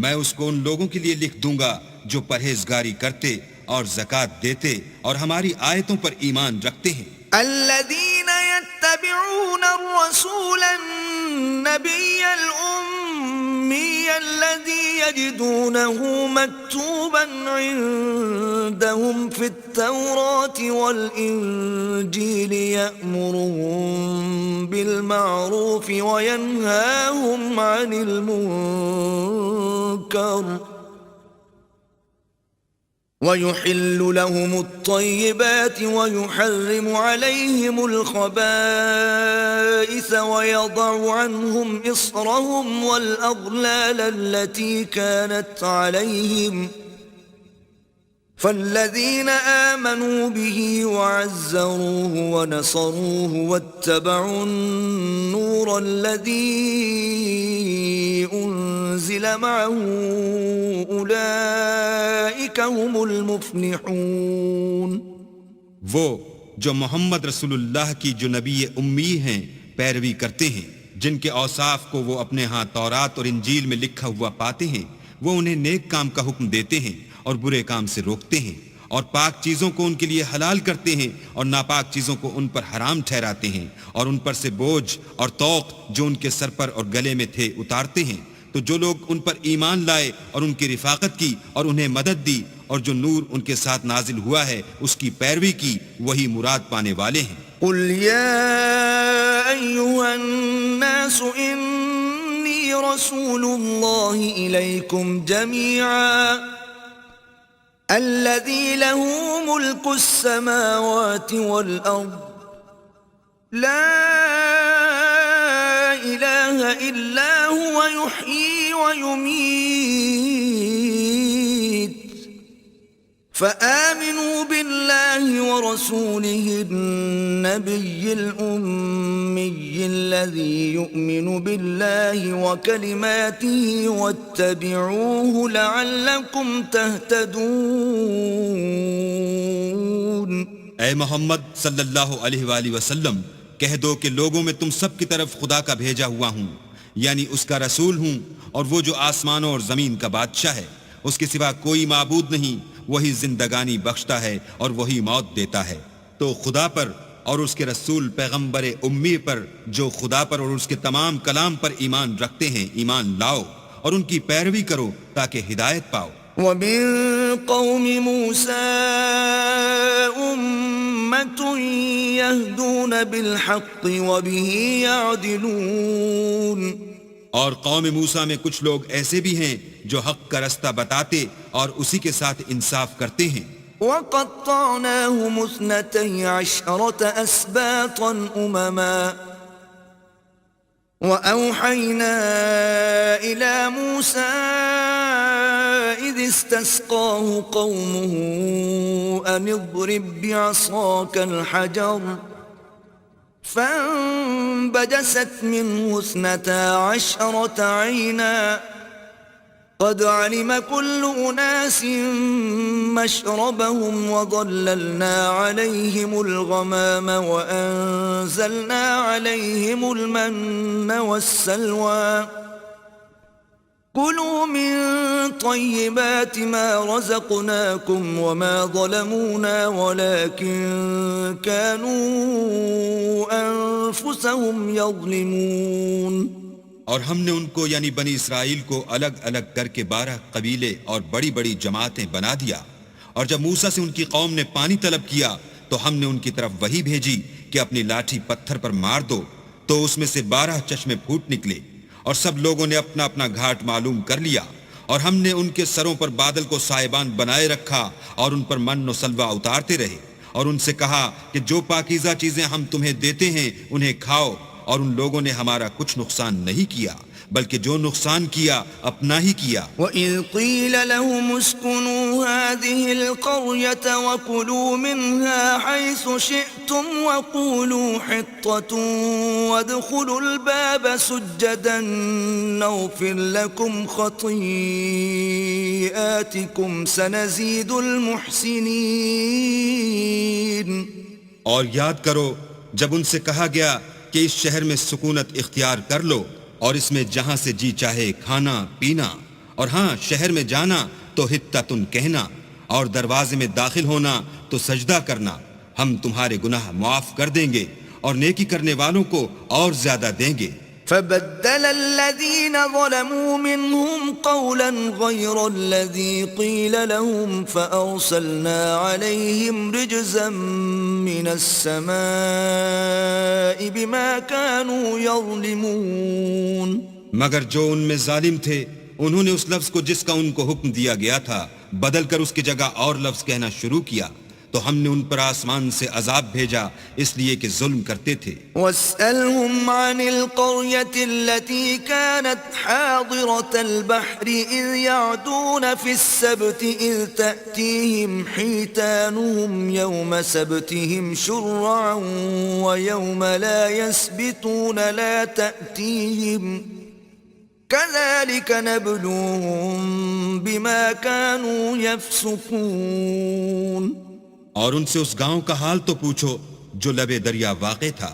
میں اس کو ان لوگوں کے لیے لکھ دوں گا جو پرہیزگاری کرتے اور زکوٰۃ دیتے اور ہماری آیتوں پر ایمان رکھتے ہیں۔ الذين يتبعون الرسول النبي الأمي الذي يجدونه مكتوبا عندهم في التوراة والإنجيل يأمرهم بالمعروف وينهاهم عن المنكر ويحل لهم الطيبات ويحرم عليهم الخبائث ويضع عنهم إصرهم والأغلال التي كانت عليهم فالذين آمنوا به وعزروه ونصروه واتبعوا النور الذي أنزل معه أولئك هم المفلحون۔ وہ جو محمد رسول اللہ کی جو نبی امی ہیں پیروی کرتے ہیں، جن کے اوصاف کو وہ اپنے ہاں تورات اور انجیل میں لکھا ہوا پاتے ہیں، وہ انہیں نیک کام کا حکم دیتے ہیں اور برے کام سے روکتے ہیں، اور پاک چیزوں کو ان کے لیے حلال کرتے ہیں اور ناپاک چیزوں کو ان پر حرام ٹھہراتے ہیں اور ان پر سے بوجھ اور طوق جو ان کے سر پر اور گلے میں تھے اتارتے ہیں، تو جو لوگ ان پر ایمان لائے اور ان کی رفاقت کی اور انہیں مدد دی اور جو نور ان کے ساتھ نازل ہوا ہے اس کی پیروی کی، وہی مراد پانے والے ہیں۔ قل يا أيها الناس إني رسول الله إليكم جميعا الذي له ملك السماوات والأرض لا إله إلا هو يحيي ويميت فآمنوا بالله ورسوله النبي الأمي الذي يؤمن بالله وكلماته واتبعوه لعلكم تهتدون۔ اے محمد صلی اللہ علیہ وآلہ وسلم، کہہ دو کہ لوگوں میں تم سب کی طرف خدا کا بھیجا ہوا ہوں، یعنی اس کا رسول ہوں، اور وہ جو آسمانوں اور زمین کا بادشاہ ہے، اس کے سوا کوئی معبود نہیں، وہی زندگانی بخشتا ہے اور وہی موت دیتا ہے۔ تو خدا پر اور اس کے رسول پیغمبر امی پر جو خدا پر اور اس کے تمام کلام پر ایمان رکھتے ہیں ایمان لاؤ اور ان کی پیروی کرو تاکہ ہدایت پاؤ۔ وَمِن قَوْمِ مُوسَىٰ أُمَّةٌ يَهْدُونَ بِالْحَقِّ وَبِهِ يَعْدِلُونَ، اور قوم موسیٰ میں کچھ لوگ ایسے بھی ہیں جو حق کا رستہ بتاتے اور اسی کے ساتھ انصاف کرتے ہیں۔ وَقَطَّعْنَاهُمُ 12 أَسْبَاطًا أُمَمًا وَأَوْحَيْنَا إِلَى مُوسَىٰ إِذِ اسْتَسْقَاهُ قَوْمُهُ أَنِ اضْرِب بِّعَصَاكَ الْحَجَرَ فانبجست منه 12 عينا قد علم كل أناس مشربهم وظللنا عليهم الغمام وأنزلنا عليهم المن والسلوى كلوا من طيبات ما رزقناكم وما ظلمونا ولكن كانوا أنفسهم يظلمون۔ اور ہم نے ان کو یعنی بنی اسرائیل کو الگ الگ کر کے 12 قبیلے اور بڑی بڑی جماعتیں بنا دیا، اور جب موسیٰ سے ان کی قوم نے پانی طلب کیا تو ہم نے ان کی طرف وحی بھیجی کہ اپنی لاٹھی پتھر پر مار دو، تو اس میں سے 12 چشمے پھوٹ نکلے، اور سب لوگوں نے اپنا اپنا گھاٹ معلوم کر لیا، اور ہم نے ان کے سروں پر بادل کو سائبان بنائے رکھا اور ان پر من و سلوہ اتارتے رہے، اور ان سے کہا کہ جو پاکیزہ چیزیں ہم تمہیں دیتے ہیں انہیں کھاؤ، اور ان لوگوں نے ہمارا کچھ نقصان نہیں کیا بلکہ جو نقصان کیا اپنا ہی کیا۔ وَإِذْ قِيلَ لَهُمُ اسْكُنُوا هَٰذِهِ الْقَرْيَةَ وَكُلُوا مِنْهَا حَيْثُ شِئْتُمْ وَقُولُوا حِطَّةٌ وَادْخُلُوا الْبَابَ سُجَّدًا نَغْفِرْ لَكُمْ خَطِيئَاتِكُمْ سَنَزِيدُ الْمُحْسِنِينَ۔ اور یاد کرو جب ان سے کہا گیا کہ اس شہر میں سکونت اختیار کر لو اور اس میں جہاں سے جی چاہے کھانا پینا، اور ہاں شہر میں جانا تو حطتن کہنا، اور دروازے میں داخل ہونا تو سجدہ کرنا، ہم تمہارے گناہ معاف کر دیں گے اور نیکی کرنے والوں کو اور زیادہ دیں گے۔ فبدل الذين ظلموا منهم قولا غير الذي قيل لهم فأرسلنا عليهم رجزا من السماء بما كانوا يظلمون۔ مگر جو ان میں ظالم تھے انہوں نے اس لفظ کو جس کا ان کو حکم دیا گیا تھا بدل کر اس کی جگہ اور لفظ کہنا شروع کیا، تو ہم نے ان پر آسمان سے عذاب بھیجا اس لیے کہ ظلم کرتے تھے۔ وَاسْأَلْهُمْ عَنِ الْقَرْيَةِ الَّتِي كَانَتْ حَاضِرَةَ الْبَحْرِ إِذْ يَعْدُونَ فِي السَّبْتِ إِذْ تَأْتِيهِمْ حِيتَانُهُمْ يَوْمَ سَبْتِهِمْ شُرَّعًا وَيَوْمَ لَا يَسْبِتُونَ لَا تَأْتِيهِمْ كَذَلِكَ نَبْلُوهُمْ بِمَا كَانُوا يَفْسُقُونَ۔ اور ان سے اس گاؤں کا حال تو پوچھو جو لبے دریا واقع تھا،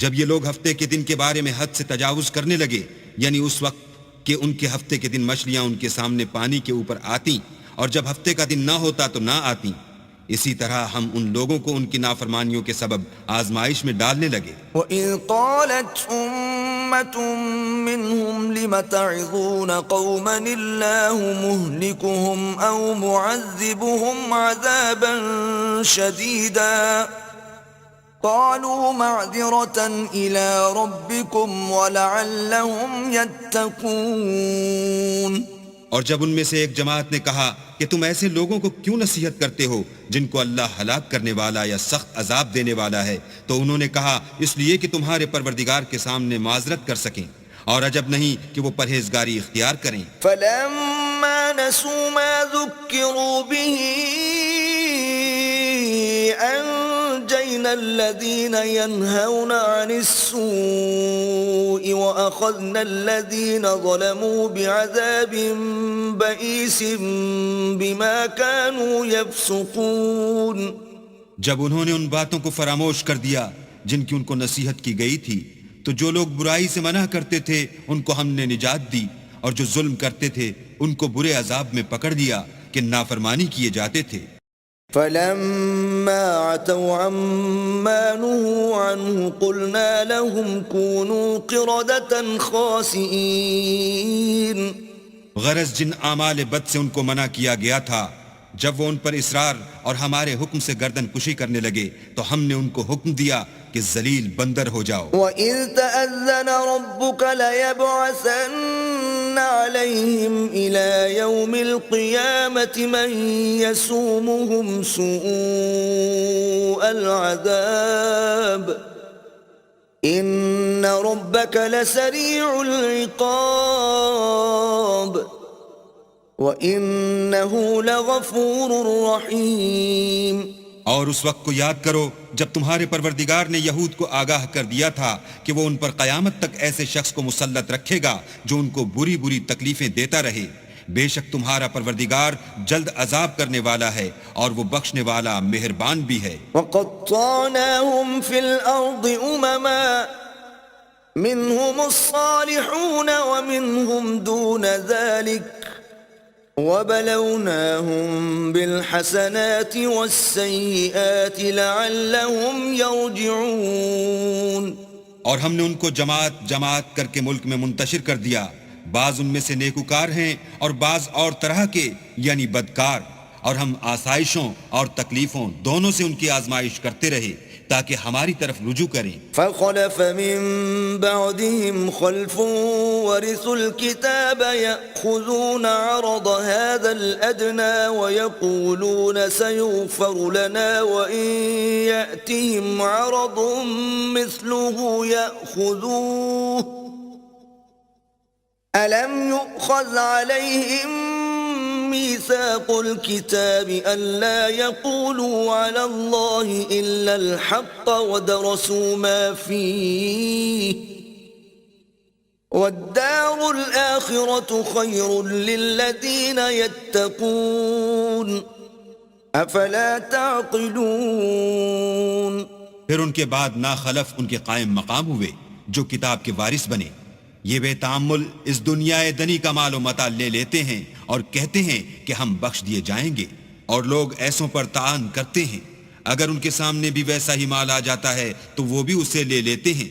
جب یہ لوگ ہفتے کے دن کے بارے میں حد سے تجاوز کرنے لگے، یعنی اس وقت کہ ان کے ہفتے کے دن مچھلیاں ان کے سامنے پانی کے اوپر آتی، اور جب ہفتے کا دن نہ ہوتا تو نہ آتی، اسی طرح ہم ان لوگوں کو ان کی نافرمانیوں کے سبب آزمائش میں ڈالنے لگے۔ وَإِذْ قَالَتْ أُمَّةٌ مِّنْهُمْ لِمَ تَعِظُونَ قَوْمًا اللَّهُ مُهْلِكُهُمْ أَوْ مُعَذِّبُهُمْ عَذَابًا شَدِيدًا قَالُوا مَعْذِرَةً إِلَىٰ رَبِّكُمْ وَلَعَلَّهُمْ يَتَّقُونَ۔ اور جب ان میں سے ایک جماعت نے کہا کہ تم ایسے لوگوں کو کیوں نصیحت کرتے ہو جن کو اللہ ہلاک کرنے والا یا سخت عذاب دینے والا ہے، تو انہوں نے کہا اس لیے کہ تمہارے پروردگار کے سامنے معذرت کر سکیں، اور عجب نہیں کہ وہ پرہیزگاری اختیار کریں۔ فَلَمَّا نَسُوا مَا ذُكِّرُوا بِهِ أَنجَيْنَا الَّذِينَ يَنْهَوْنَ عَنِ السُّوءِ وَأَخَذْنَا الَّذِينَ ظَلَمُوا بِعَذَابٍ بَئِيسٍ بِمَا كَانُوا يَفْسُقُونَ۔ جب انہوں نے ان باتوں کو فراموش کر دیا جن کی ان کو نصیحت کی گئی تھی، تو جو لوگ برائی سے منع کرتے تھے ان کو ہم نے نجات دی، اور جو ظلم کرتے تھے ان کو برے عذاب میں پکڑ دیا کہ نافرمانی کیے جاتے تھے۔ فَلَمَّا عَتَوْا عَمَّا نُهُوا عَنْهُ قُلْنَا لَهُمْ كُونُوا قِرَدَةً خَاسِئِينَ۔ غرض جن اعمال بد سے ان کو منع کیا گیا تھا، جب وہ ان پر اصرار اور ہمارے حکم سے گردن کشی کرنے لگے تو ہم نے ان کو حکم دیا کہ ذلیل بندر ہو جاؤ۔ وَإِذْ تَأَذَّنَ رَبُّكَ لَيَبْعَثَنَّ عَلَيْهِمْ إِلَى يَوْمِ الْقِيَامَةِ مَنْ يَسُومُهُمْ سُوءَ الْعَذَابِ إِنَّ رَبَّكَ لَسَرِيعُ الْعِقَابِ وَإِنَّهُ لَغَفُورٌ رَحِيمٌ۔ اور اس وقت کو یاد کرو جب تمہارے پروردگار نے یہود کو آگاہ کر دیا تھا کہ وہ ان پر قیامت تک ایسے شخص کو مسلط رکھے گا جو ان کو بری بری تکلیفیں دیتا رہے۔ بے شک تمہارا پروردگار جلد عذاب کرنے والا ہے اور وہ بخشنے والا مہربان بھی ہے۔ وَقَطَّعْنَاهُمْ فِي الْأَرْضِ أُمَمًا مِّنْهُمُ الصَّالِحُونَ وَمِنْهُمْ دُونَ ذَلِكَ وَبَلَوْنَاهُمْ بِالْحَسَنَاتِ وَالسَّيِّئَاتِ لَعَلَّهُمْ يَرْجِعُونَ۔ اور ہم نے ان کو جماعت جماعت کر کے ملک میں منتشر کر دیا، بعض ان میں سے نیکوکار ہیں اور بعض اور طرح کے یعنی بدکار، اور ہم آسائشوں اور تکلیفوں دونوں سے ان کی آزمائش کرتے رہے تاکہ ہماری طرف رجوع کریں۔ فَخَلَفَ مِن بَعْدِهِمْ خَلْفٌ وَرِثُوا الْكِتَابَ يَأْخُذُونَ عَرَضَ هَذَا الْأَدْنَىٰ وَيَقُولُونَ سَيُغْفَرُ لَنَا وَإِن يَأْتِهِمْ عَرَضٌ مِّثْلُهُ يَأْخُذُوهُ أَلَمْ يُؤْخَذْ عَلَيْهِم ميثاق الكتاب ألا يقولوا على الله إلا الحق ودرسوا ما فيه والدار الآخرة خير للذين يتقون أفلا تعقلون۔ پھر ان کے بعد ناخلف ان کے قائم مقام ہوئے جو کتاب کے وارث بنے، یہ بے تعمل اس دنیا دنی کا مال و متاع لے لیتے ہیں اور کہتے ہیں کہ ہم بخش دیے جائیں گے، اور لوگ ایسوں پر طعن کرتے ہیں۔ اگر ان کے سامنے بھی ویسا ہی مال آ جاتا ہے تو وہ بھی اسے لے لیتے ہیں۔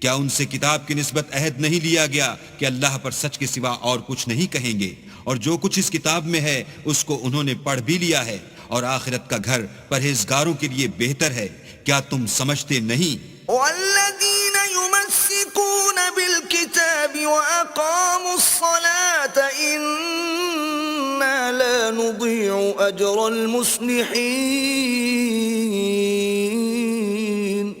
کیا ان سے کتاب کی نسبت عہد نہیں لیا گیا کہ اللہ پر سچ کے سوا اور کچھ نہیں کہیں گے، اور جو کچھ اس کتاب میں ہے اس کو انہوں نے پڑھ بھی لیا ہے، اور آخرت کا گھر پرہیزگاروں کے لیے بہتر ہے۔ کیا تم سمجھتے نہیں؟ والذين يمسكون بالكتاب وأقاموا الصلاة إنا لا نضيع أجر المصلحين۔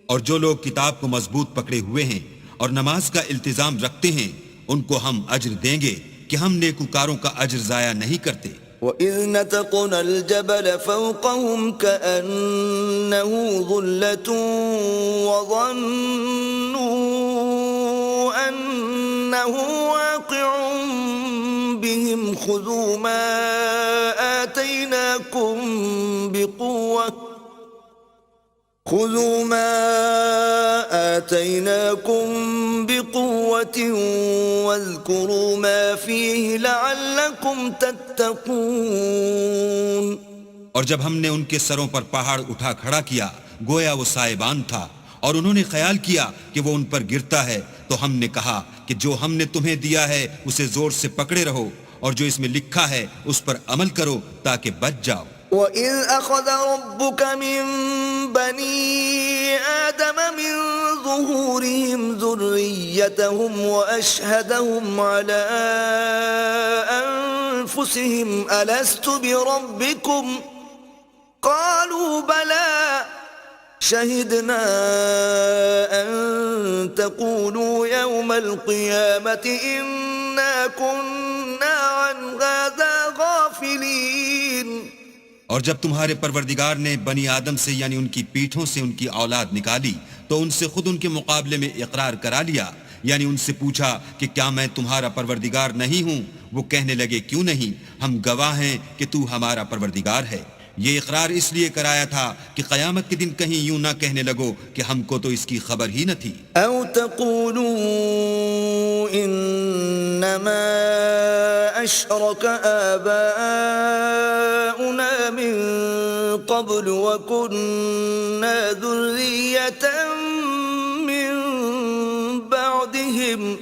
اور جو لوگ کتاب کو مضبوط پکڑے ہوئے ہیں اور نماز کا التزام رکھتے ہیں ان کو ہم اجر دیں گے کہ ہم نیکوکاروں کا اجر ضائع نہیں کرتے۔ وَإِذْ نَتَقْنَا الْجَبَلَ فَوْقَهُمْ كَأَنَّهُ ظُلَّةٌ وَظَنُّوا أَنَّهُ وَاقِعٌ بِهِمْ خُذُوا مَا آتَيْنَاكُمْ بِقُوَّةٍ وَاذْكُرُوا مَا فِيهِ لَعَلَّكُمْ تَتَّقُونَ۔ اور جب ہم نے ان کے سروں پر پہاڑ اٹھا کھڑا کیا گویا وہ سائبان تھا اور انہوں نے خیال کیا کہ وہ ان پر گرتا ہے تو ہم نے کہا کہ جو ہم نے تمہیں دیا ہے اسے زور سے پکڑے رہو اور جو اس میں لکھا ہے اس پر عمل کرو تاکہ بچ جاؤ۔ وَإِذْ أَخَذَ رَبُّكَ مِنْ بَنِي آدَمَ مِنْ ظُهُورِهِمْ ذُرِّيَّتَهُمْ وَأَشْهَدَهُمْ عَلَىٰ أَنفُسِهِمْ أَلَسْتُ بِرَبِّكُمْ قَالُوا بَلَىٰ شَهِدْنَا أَن تَقُولُوا يَوْمَ الْقِيَامَةِ إِنَّا كُنَّا عَنْ هَٰذَا غَافِلِينَ۔ اور جب تمہارے پروردگار نے بنی آدم سے یعنی ان کی پیٹھوں سے ان کی اولاد نکالی تو ان سے خود ان کے مقابلے میں اقرار کرا لیا، یعنی ان سے پوچھا کہ کیا میں تمہارا پروردگار نہیں ہوں؟ وہ کہنے لگے کیوں نہیں، ہم گواہ ہیں کہ تو ہمارا پروردگار ہے۔ یہ اقرار اس لیے کرایا تھا کہ قیامت کے دن کہیں یوں نہ کہنے لگو کہ ہم کو تو اس کی خبر ہی نہ تھی۔ او تقولوا انما اشرك آباؤنا من قبل وكنا ذرية من بعدهم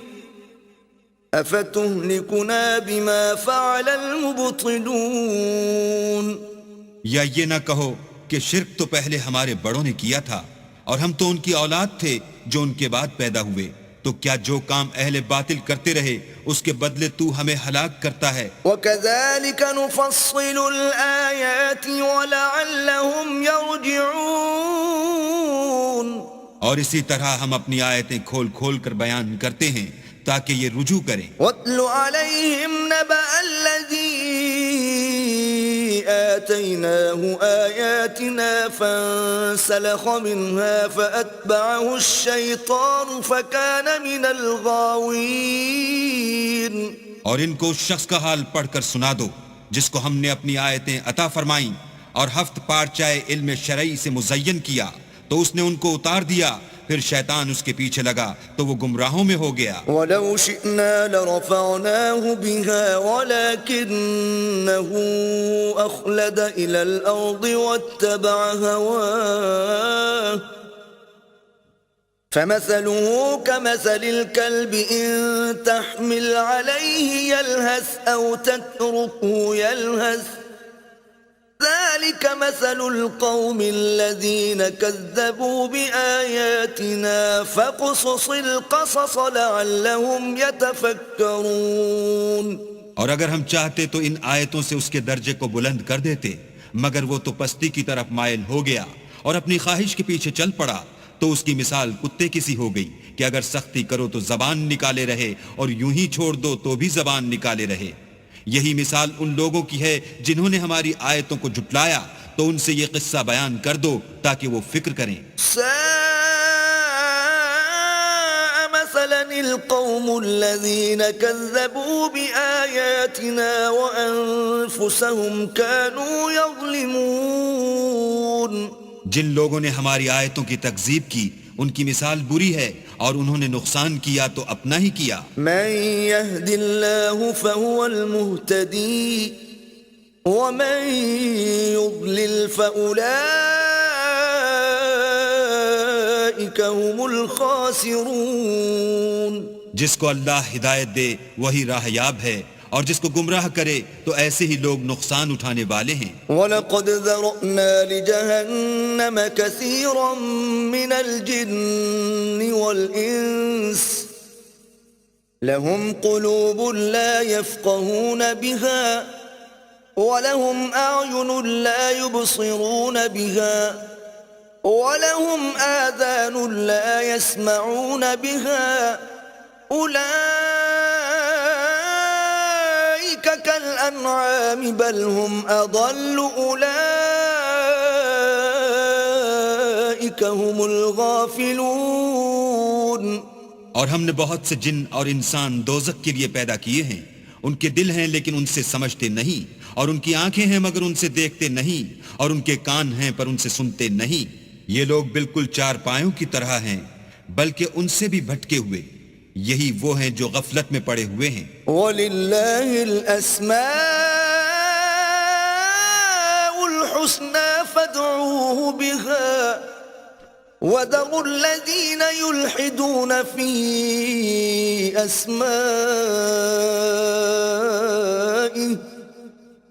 افتهلكنا بما فعل المبطلون۔ یا یہ نہ کہو کہ شرک تو پہلے ہمارے بڑوں نے کیا تھا اور ہم تو ان کی اولاد تھے جو ان کے بعد پیدا ہوئے، تو کیا جو کام اہل باطل کرتے رہے اس کے بدلے تو ہمیں ہلاک کرتا ہے۔ وَكَذَلِكَ نُفَصِّلُ الْآيَاتِ وَلَعَلَّهُمْ يَرْجِعُونَ۔ اور اسی طرح ہم اپنی آیتیں کھول کھول کر بیان کرتے ہیں تاکہ یہ رجوع کریں۔ وَاتْلُ عَلَيْهِمْ نَبَأَ الَّذِي آتَيْنَاهُ آيَاتِنَا فَانسَلَخَ مِنْهَا فَأَتْبَعَهُ الشَّيْطَانُ فَكَانَ مِنَ الْغَاوِينَ۔ اور ان کو اس شخص کا حال پڑھ کر سنا دو جس کو ہم نے اپنی آیتیں عطا فرمائیں اور ہفت پارچائے علم شرعی سے مزین کیا تو اس نے ان کو اتار دیا، پھر شیطان اس کے پیچھے لگا تو وہ گمراہوں میں ہو گیا۔ وَلَوْ شِئْنَا لَرَفَعْنَاهُ بِهَا وَلَكِنَّهُ أَخْلَدَ إِلَى الْأَرْضِ وَاتَّبَعَ هَوَاهُ فَمَثَلُهُ كَمَثَلِ الْكَلْبِ إِن تَحْمِلْ عَلَيْهِ يَلْهَثْ أَوْ تَتْرُكْهُ يَلْهَث ذلك مثل القوم الذين كذبوا بآياتنا فقصص القصص لعلهم يتفكرون۔ اور اگر ہم چاہتے تو ان آیتوں سے اس کے درجے کو بلند کر دیتے، مگر وہ تو پستی کی طرف مائل ہو گیا اور اپنی خواہش کے پیچھے چل پڑا، تو اس کی مثال کتے کی سی ہو گئی کہ اگر سختی کرو تو زبان نکالے رہے اور یوں ہی چھوڑ دو تو بھی زبان نکالے رہے۔ یہی مثال ان لوگوں کی ہے جنہوں نے ہماری آیتوں کو جھٹلایا، تو ان سے یہ قصہ بیان کر دو تاکہ وہ فکر کریں۔ ساء مثلا القوم الذين كذبوا بآياتنا وأنفسهم كانوا يظلمون۔ جن لوگوں نے ہماری آیتوں کی تکذیب کی ان کی مثال بری ہے اور انہوں نے نقصان کیا تو اپنا ہی کیا۔ من يهد الله فهو المهتدي ومن يضلل فأولئك هم الخاسرون۔ جس کو اللہ ہدایت دے وہی راہ یاب ہے اور جس کو گمراہ کرے تو ایسے ہی لوگ نقصان اٹھانے والے ہیں۔ وَلَقَدْ ذَرَأْنَا لِجَهَنَّمَ كَثِيرًا مِنَ الْجِنِّ وَالْإِنسِ لَهُمْ قُلُوبٌ لَا يَفْقَهُونَ بِهَا وَلَهُمْ أَعْيُنٌ لَا يُبْصِرُونَ بِهَا وَلَهُمْ آذَانٌ لَا يَسْمَعُونَ بِهَا كالأنعام بل هم أضل أولئك هم الغافلون۔ اور ہم نے بہت سے جن اور انسان دوزخ کے لیے پیدا کیے ہیں، ان کے دل ہیں لیکن ان سے سمجھتے نہیں، اور ان کی آنکھیں ہیں مگر ان سے دیکھتے نہیں، اور ان کے کان ہیں پر ان سے سنتے نہیں۔ یہ لوگ بالکل چار پایوں کی طرح ہیں بلکہ ان سے بھی بھٹکے ہوئے، یہی وہ ہیں جو غفلت میں پڑے ہوئے ہیں۔ وَلِلَّهِ الْأَسْمَاءُ الحسنى فادعوه بها وذروا الذين يلحدون في أسمائه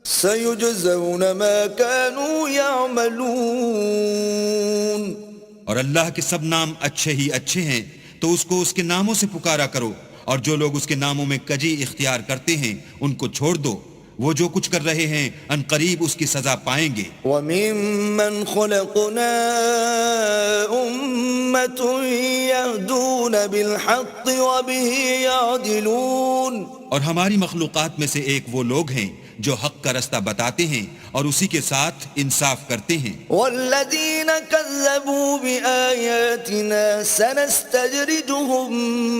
سيجزون ما كانوا يعملون. اور اللہ کے سب نام اچھے ہی اچھے ہیں تو اس کو اس کے ناموں سے پکارا کرو، اور جو لوگ اس کے ناموں میں کجی اختیار کرتے ہیں ان کو چھوڑ دو، وہ جو کچھ کر رہے ہیں ان قریب اس کی سزا پائیں گے. وَمِمَّنْ خَلَقْنَا أُمَّةٌ يَهْدُونَ بِالْحَقِّ وَبِهِ يَعْدِلُونَ. اور ہماری مخلوقات میں سے ایک وہ لوگ ہیں جو حق کا رستہ بتاتے ہیں اور اسی کے ساتھ انصاف کرتے ہیں. وَالَّذِينَ كَذَّبُوا بِآيَاتِنَا سَنَسْتَدْرِجُهُم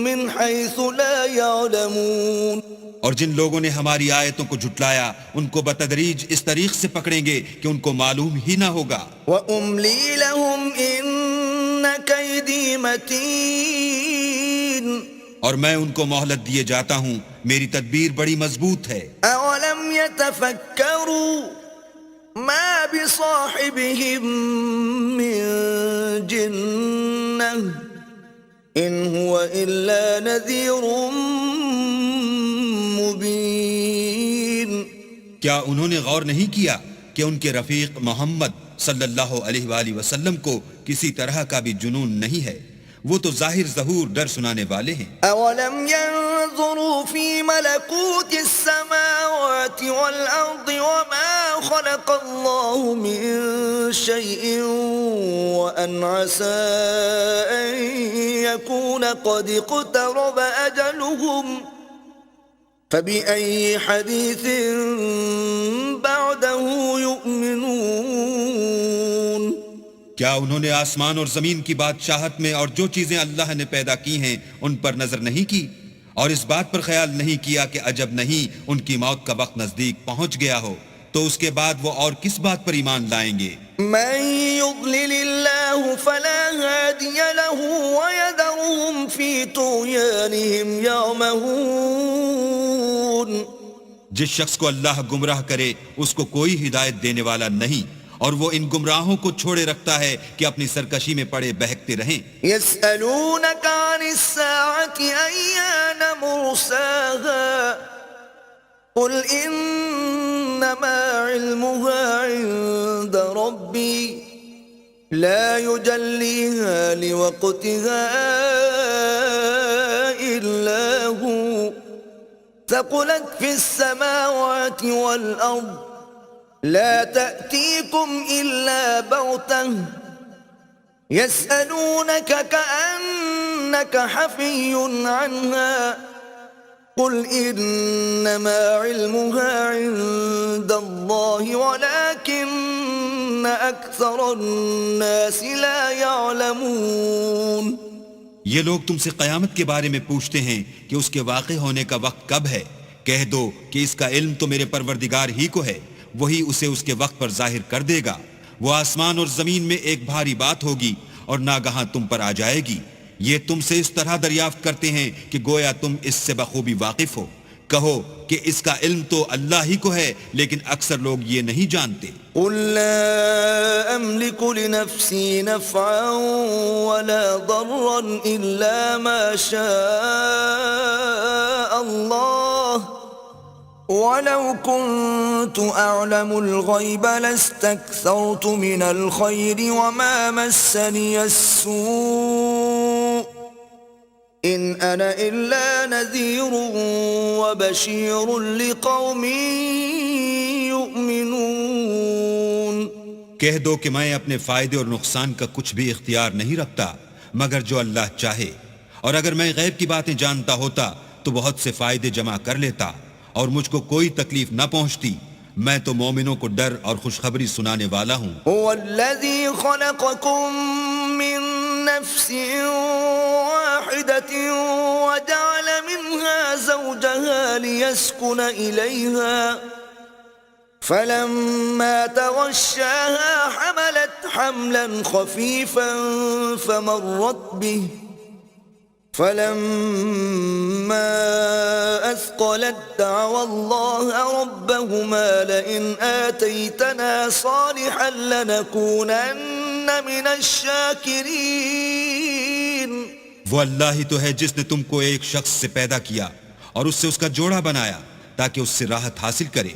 مِّنْ حَيْثُ لَا يَعْلَمُونَ. اور جن لوگوں نے ہماری آیتوں کو جھٹلایا ان کو بتدریج اس طریق سے پکڑیں گے کہ ان کو معلوم ہی نہ ہوگا. وَأُمْلِي لَهُمْ إِنَّ كَيْدِي مَتِينٌ. اور میں ان کو مہلت دیے جاتا ہوں، میری تدبیر بڑی مضبوط ہے. أَوَلَمْ يَتَفَكَّرُوا مَا بِصَاحِبِهِم مِّن جِنَّةٍ إِنْ هُوَ إِلَّا نَذِيرٌ مبین. کیا انہوں نے غور نہیں کیا کہ ان کے رفیق محمد صلی اللہ علیہ وآلہ وسلم کو کسی طرح کا بھی جنون نہیں ہے، وہ تو ظاہر ظہور ڈر سنانے والے ہیں. اولم ينظروا في ملكوت السماوات والارض وما خلق الله من شيء وان عسى ان يكون قد اقترب اجلهم فبأي حديث بعده يؤمنون. کیا انہوں نے آسمان اور زمین کی بادشاہت میں اور جو چیزیں اللہ نے پیدا کی ہیں ان پر نظر نہیں کی، اور اس بات پر خیال نہیں کیا کہ عجب نہیں ان کی موت کا وقت نزدیک پہنچ گیا ہو تو اس کے بعد وہ اور کس بات پر ایمان لائیں گے؟ من يضلل الله فلا هادي له ويذرهم في طغيانهم يعمهون. جس شخص کو اللہ گمراہ کرے اس کو کوئی ہدایت دینے والا نہیں، اور وہ ان گمراہوں کو چھوڑے رکھتا ہے کہ اپنی سرکشی میں پڑے بہکتے رہیں. يسألونك عن الساعة أيان مرساها قل إنما علمها عند ربي لا يجليها لوقتها إلا هو ثقلت في السماوات والأرض لا تأتيكم إلا بغتة يسألونك كأنك حفي عنها قل إنما علمها عند الله ولكن أكثر الناس لا يعلمون. یہ لوگ تم سے قیامت کے بارے میں پوچھتے ہیں کہ اس کے واقع ہونے کا وقت کب ہے. کہہ دو کہ اس کا علم تو میرے پروردگار ہی کو ہے، وہی اسے اس کے وقت پر ظاہر کر دے گا. وہ آسمان اور زمین میں ایک بھاری بات ہوگی اور ناگہاں تم پر آ جائے گی. یہ تم سے اس طرح دریافت کرتے ہیں کہ گویا تم اس سے بخوبی واقف ہو. کہو کہ اس کا علم تو اللہ ہی کو ہے لیکن اکثر لوگ یہ نہیں جانتے. قل لا أملك لنفسي نفعا ولا ضرا إلا ما شاء الله ولو كنت أعلم الغيب لاستكثرت من الخير وما مسني السوء إن أنا إلا نذير وبشير لقوم يؤمنون. کہہ دو کہ میں اپنے فائدے اور نقصان کا کچھ بھی اختیار نہیں رکھتا مگر جو اللہ چاہے، اور اگر میں غیب کی باتیں جانتا ہوتا تو بہت سے فائدے جمع کر لیتا اور مجھ کو کوئی تکلیف نہ پہنچتی. میں تو مومنوں کو ڈر اور خوشخبری سنانے والا ہوں. هو الذي خلقكم من نفس واحدة وجعل منها زوجها ليسكن إليها فلما تغشاها حملت حملا خفيفا فلما أثقلت دعوا الله ربهما لئن آتيتنا صالحا لنكونن من الشاكرين. وہ اللہ ہی تو ہے جس نے تم کو ایک شخص سے پیدا کیا اور اس سے اس کا جوڑا بنایا تاکہ اس سے راحت حاصل کرے.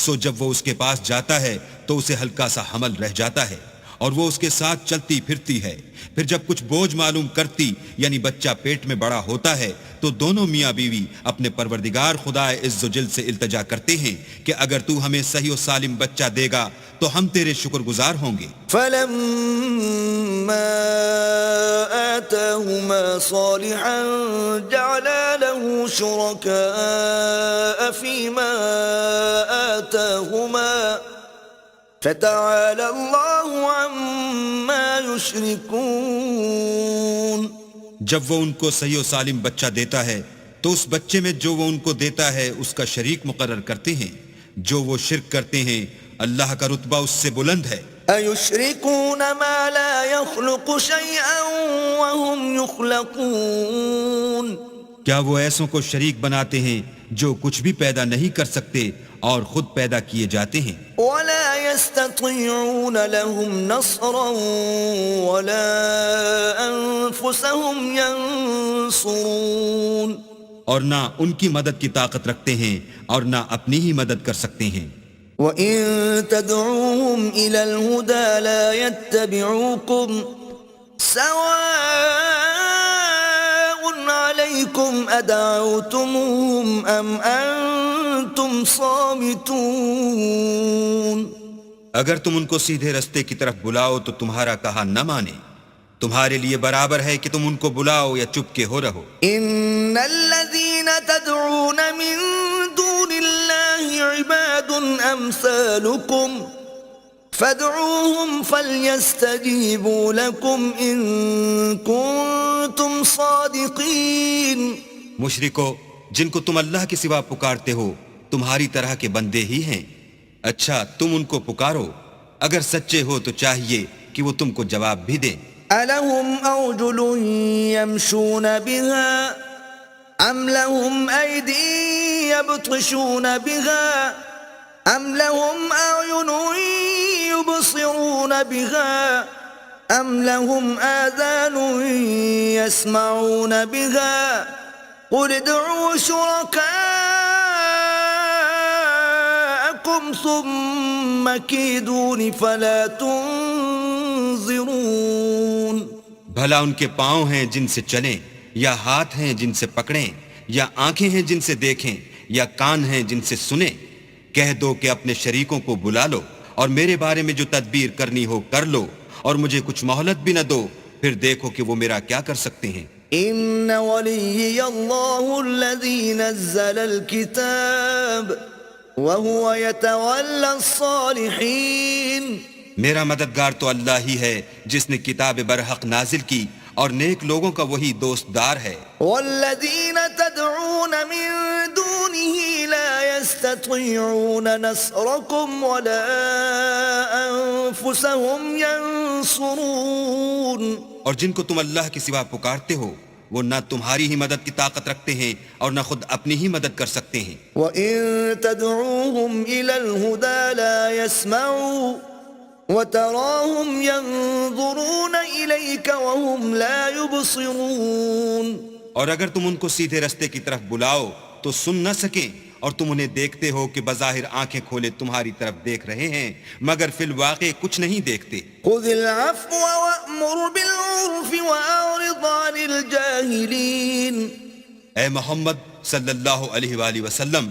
سو جب وہ اس کے پاس جاتا ہے تو اسے ہلکا سا حمل رہ جاتا ہے اور وہ اس کے ساتھ چلتی پھرتی ہے. پھر جب کچھ بوجھ معلوم کرتی یعنی بچہ پیٹ میں بڑا ہوتا ہے تو دونوں میاں بیوی اپنے پروردگار خدا عز و جل سے التجا کرتے ہیں کہ اگر تو ہمیں صحیح و سالم بچہ دے گا تو ہم تیرے شکر گزار ہوں گے. فلما آتاهما صالحا جعلا له شركاء فيما آتاهما فتعالى الله عما يشركون. جب وہ ان کو صحیح و سالم بچہ دیتا ہے تو اس بچے میں جو وہ ان کو دیتا ہے اس کا شریک مقرر کرتے ہیں. جو وہ شرک کرتے ہیں اللہ کا رتبہ اس سے بلند ہے. أَيُشْرِكُونَ مَا لَا يَخْلُقُ شَيْئًا وَهُمْ يُخْلَقُونَ. کیا وہ ایسوں کو شریک بناتے ہیں جو کچھ بھی پیدا نہیں کر سکتے اور خود پیدا کیے جاتے ہیں. وَلَا يَسْتَطِيعُونَ لَهُمْ نَصْرًا وَلَا أَنفُسَهُمْ يَنصُرُونَ. اور نہ ان کی مدد کی طاقت رکھتے ہیں اور نہ اپنی ہی مدد کر سکتے ہیں. وَإِن تَدْعُوهُمْ إِلَى الْهُدَى لَا يَتَّبِعُوكُمْ سَوَاءٌ عَلَيْكُمْ أَدَعَوْتُمُوهُمْ أَمْ أَنْتُمْ صَامِتُونَ. اگر تم ان کو سیدھے رستے کی طرف بلاؤ تو تمہارا کہا نہ مانے. تمہارے لیے برابر ہے کہ تم ان کو بلاؤ یا چپ کے ہو رہو. إِنَّ الَّذِينَ تَدْعُونَ مِن دُونِ اللَّهِ عِبَادٌ أَمْثَالُكُمْ فَادْعُوهُمْ فَلْيَسْتَجِيبُوا لَكُمْ إِن كُنتُمْ صَادِقِينَ. مشرکو جن کو تم اللہ کے سوا پکارتے ہو تمہاری طرح کے بندے ہی ہیں. اچھا تم ان کو پکارو اگر سچے ہو تو چاہیے کہ وہ تم کو جواب بھی دیں. أَلَهُمْ أَرْجُلٌ يَمْشُونَ بِهَا أَمْ لَهُمْ أَيْدٍ يَبْطِشُونَ بِهَا أَمْ لَهُمْ أَعْيُنٌ يُبْصِرُونَ بِهَا أَمْ لَهُمْ آذَانٌ يَسْمَعُونَ بِهَا قُلِ ادْعُوا شُرَكَاءَكُمْ ثُمَّ كِيدُونِ فَلَا تُنظِرُونَ. بھلا ان کے پاؤں ہیں جن سے چلیں یا ہاتھ ہیں جن سے پکڑیں یا آنکھیں ہیں جن سے دیکھیں یا کان ہیں جن سے سنیں. کہہ دو کہ اپنے شریکوں کو بلا لو اور میرے بارے میں جو تدبیر کرنی ہو کر لو اور مجھے کچھ مہلت بھی نہ دو پھر دیکھو کہ وہ میرا کیا کر سکتے ہیں. إِنَّ وَلِيِّيَ اللَّهُ الَّذِي نَزَّلَ الْكِتَابَ وَهُوَ يَتَوَلَّى الصَّالِحِينَ. میرا مددگار تو اللہ ہی ہے جس نے کتاب برحق نازل کی اور نیک لوگوں کا وہی دوست دار ہے. وَالَّذِينَ تَدْعُونَ مِن دُونِهِ لَا يَسْتَطِيعُونَ نَصْرَكُمْ وَلَا أَنفُسَهُمْ يَنصُرُونَ. اور جن کو تم اللہ کے سوا پکارتے ہو وہ نہ تمہاری ہی مدد کی طاقت رکھتے ہیں اور نہ خود اپنی ہی مدد کر سکتے ہیں. وَإِن تَدْعُوهُمْ إِلَى الْهُدَى لَا يَسْمَعُوا وَتَرَاهُمْ يَنظُرُونَ إِلَيْكَ وَهُمْ لَا يُبْصِرُونَ. اور اگر تم ان کو سیدھے رستے کی طرف بلاؤ تو سن نہ سکیں اور تم انہیں دیکھتے ہو کہ بظاہر آنکھیں کھولے تمہاری طرف دیکھ رہے ہیں مگر فی الواقع کچھ نہیں دیکھتے. خُذِ الْعَفْوَ وَأْمُرْ بِالْعُرْفِ وَأَعْرِضْ عَنِ الْجَاهِلِينَ. اے محمد صلی اللہ علیہ وآلہ وسلم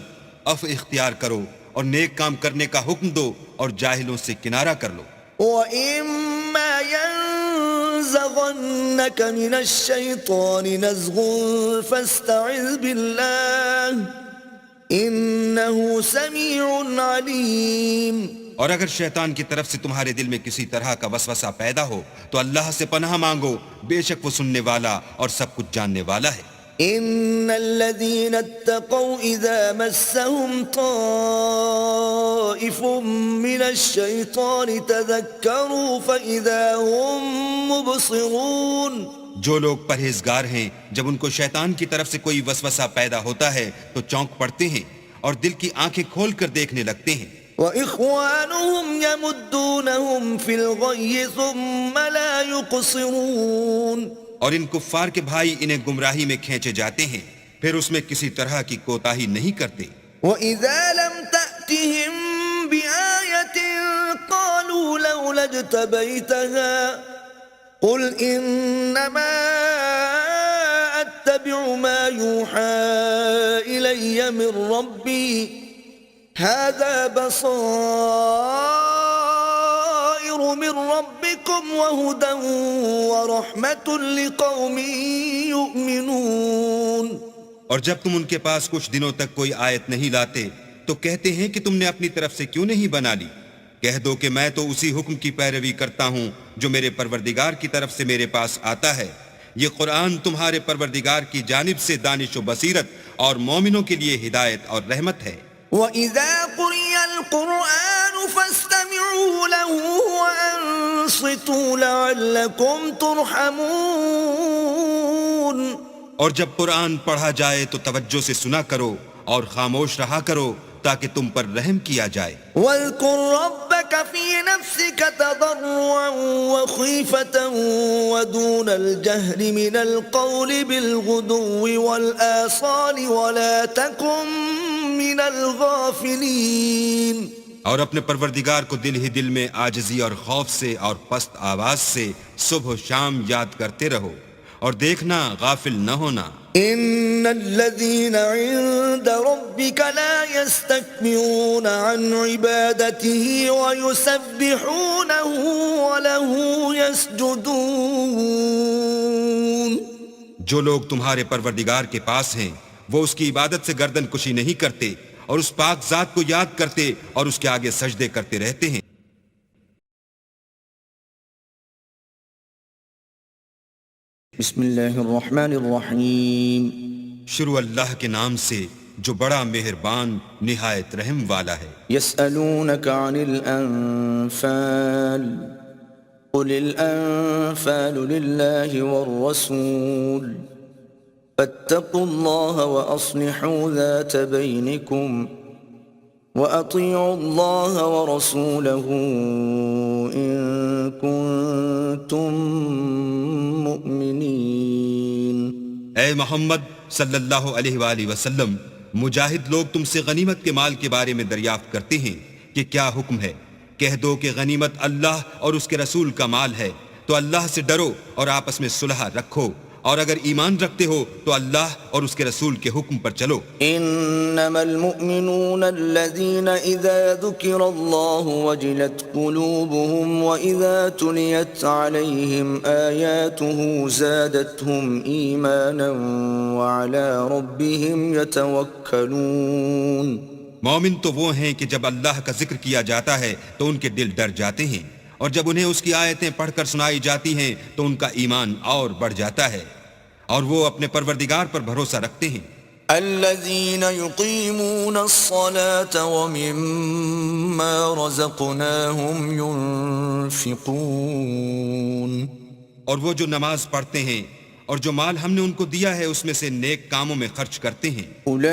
عفو اختیار کرو اور نیک کام کرنے کا حکم دو اور جاہلوں سے کنارہ کر لو. وَإِمَّا يَنزَغَنَّكَ مِنَ الشَّيْطَانِ نَزْغٌ فَاسْتَعِذْ بِاللَّهِ إِنَّهُ سَمِيعٌ عَلِيمٌ. اور اگر شیطان کی طرف سے تمہارے دل میں کسی طرح کا وسوسہ پیدا ہو تو اللہ سے پناہ مانگو بے شک وہ سننے والا اور سب کچھ جاننے والا ہے. إِنَّ الَّذِينَ اتَّقَوْا إِذَا مَسَّهُمْ طَائِفٌ مِّنَ الشَّيْطَانِ تَذَكَّرُوا فَإِذَا هُمْ مُبْصِرُونَ. جو لوگ پرہیزگار ہیں جب ان کو شیطان کی طرف سے کوئی وسوسہ پیدا ہوتا ہے تو چونک پڑتے ہیں اور دل کی آنکھیں کھول کر دیکھنے لگتے ہیں. وَإِخْوَانُهُمْ يَمُدُّونَهُمْ فِي الْغَيِّ ثُمَّ لَا يُقْصِرُونَ. اور ان کفار کے بھائی انہیں گمراہی میں کھینچے جاتے ہیں پھر اس میں کسی طرح کی کوتاہی نہیں کرتے. وَإِذَا لَمْ تَأْتِهِمْ بِآيَةٍ قَالُوا لَوْلَا اجْتَبَيْتَهَا قُلْ إِنَّمَا أَتَّبِعُ مَا يُوحَى إِلَيَّ مِنْ رَبِّي هَذَا بَصَائِرُ مِنْ رَبِّكُمْ وَهُدًى وَرَحْمَةٌ لِقَوْمٍ يُؤْمِنُونَ. اور جب تم ان کے پاس کچھ دنوں تک کوئی آیت نہیں لاتے تو کہتے ہیں کہ تم نے اپنی طرف سے کیوں نہیں بنا لی. کہہ دو کہ میں تو اسی حکم کی پیروی کرتا ہوں جو میرے پروردگار کی طرف سے میرے پاس آتا ہے. یہ قرآن تمہارے پروردگار کی جانب سے دانش و بصیرت اور مومنوں کے لیے ہدایت اور رحمت ہے. وَإِذَا قُرِئَ الْقُرْآنُ فَاسْتَمِعُوا لَهُ وَأَنصِتُوا لَعَلَّكُمْ تُرْحَمُونَ. اور جب قرآن پڑھا جائے تو توجہ سے سنا کرو اور خاموش رہا کرو تاکہ تم پر رحم کیا جائے. وَاذْكُرْ رَبَّكَ فِي نَفْسِكَ تَضَرُّعًا وَخِيفَةً وَدُونَ الْجَهْرِ مِنَ الْقَوْلِ بِالْغُدُوِّ وَالْآصَالِ وَلَا تَكُن مِّنَ الْغَافِلِينَ. اور اپنے پروردگار کو دل ہی دل میں عاجزی اور خوف سے اور پست آواز سے صبح و شام یاد کرتے رہو اور دیکھنا غافل نہ ہونا. ان الذين عند ربك لا يستكبرون عن عبادته ويسبحونه وله يسجدون. جو لوگ تمہارے پروردگار کے پاس ہیں وہ اس کی عبادت سے گردن کشی نہیں کرتے اور اس پاک ذات کو یاد کرتے اور اس کے آگے سجدے کرتے رہتے ہیں. بسم اللہ الرحمن الرحیم. شروع اللہ کے نام سے جو بڑا مہربان نہایت رحم والا ہے. یسألونک عن الانفال قل الانفال للہ والرسول فاتقوا اللہ واصلحوا ذات بینکم وَأَطِيعُوا اللَّهَ وَرَسُولَهُ إِن كُنتُم مُّؤْمِنِينَ. اے محمد صلی اللہ علیہ وآلہ وسلم، مجاہد لوگ تم سے غنیمت کے مال کے بارے میں دریافت کرتے ہیں کہ کیا حکم ہے. کہہ دو کہ غنیمت اللہ اور اس کے رسول کا مال ہے، تو اللہ سے ڈرو اور آپس میں صلح رکھو، اور اگر ایمان رکھتے ہو تو اللہ اور اس کے رسول کے حکم پر چلو. انما المؤمنون الذين اذا ذكر الله وجلت قلوبهم واذا تليت عليهم آياته زادتهم ايمانا وعلى ربهم يتوكلون. مومن تو وہ ہیں کہ جب اللہ کا ذکر کیا جاتا ہے تو ان کے دل ڈر جاتے ہیں، اور جب انہیں اس کی آیتیں پڑھ کر سنائی جاتی ہیں تو ان کا ایمان اور بڑھ جاتا ہے اور وہ اپنے پروردگار پر بھروسہ رکھتے ہیں. الذين يقيمون الصلاة ومما رزقناهم ينفقون. اور وہ جو نماز پڑھتے ہیں اور جو مال ہم نے ان کو دیا ہے اس میں سے نیک کاموں میں خرچ کرتے ہیں. اولئك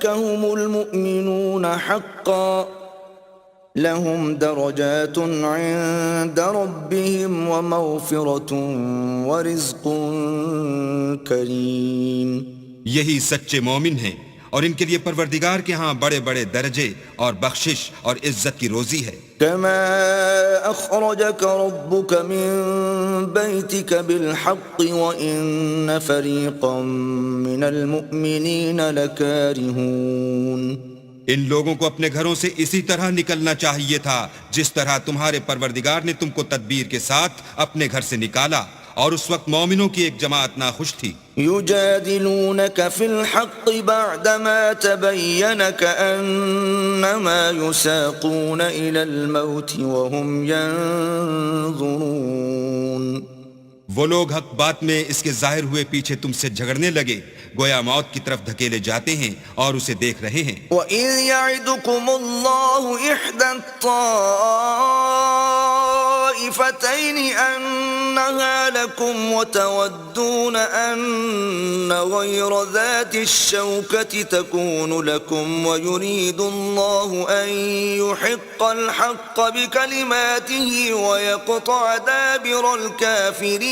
هم المؤمنون حقا لهم درجات عند ربهم ومغفرة ورزق کریم. یہی سچے مومن ہیں اور ان کے لیے پروردگار کے ہاں بڑے بڑے درجے اور بخشش اور عزت کی روزی ہے. كما اخرجك ربك من بيتك بالحق وان فريقا من المؤمنين لكارهون. ان لوگوں کو اپنے گھروں سے اسی طرح نکلنا چاہیے تھا جس طرح تمہارے پروردگار نے تم کو تدبیر کے ساتھ اپنے گھر سے نکالا، اور اس وقت مومنوں کی ایک جماعت ناخوش تھی. يجادلونك في الحق بعدما تبين كأنما يساقون إلى الموت وهم ينظرون. وہ لوگ حق بات میں اس کے ظاہر ہوئے پیچھے تم سے جھگڑنے لگے گویا موت کی طرف دھکیلے جاتے ہیں اور اسے دیکھ رہے ہیں. وَإِذْ يَعِدُكُمُ اللَّهُ إِحْدَى الطَّائِفَتَيْنِ الطائفتين أنها لكم وتودون أن غير ذات الشوكة تكون لكم ويريد الله أن يحق الحق بكلماته ويقطع دابر الكافرين.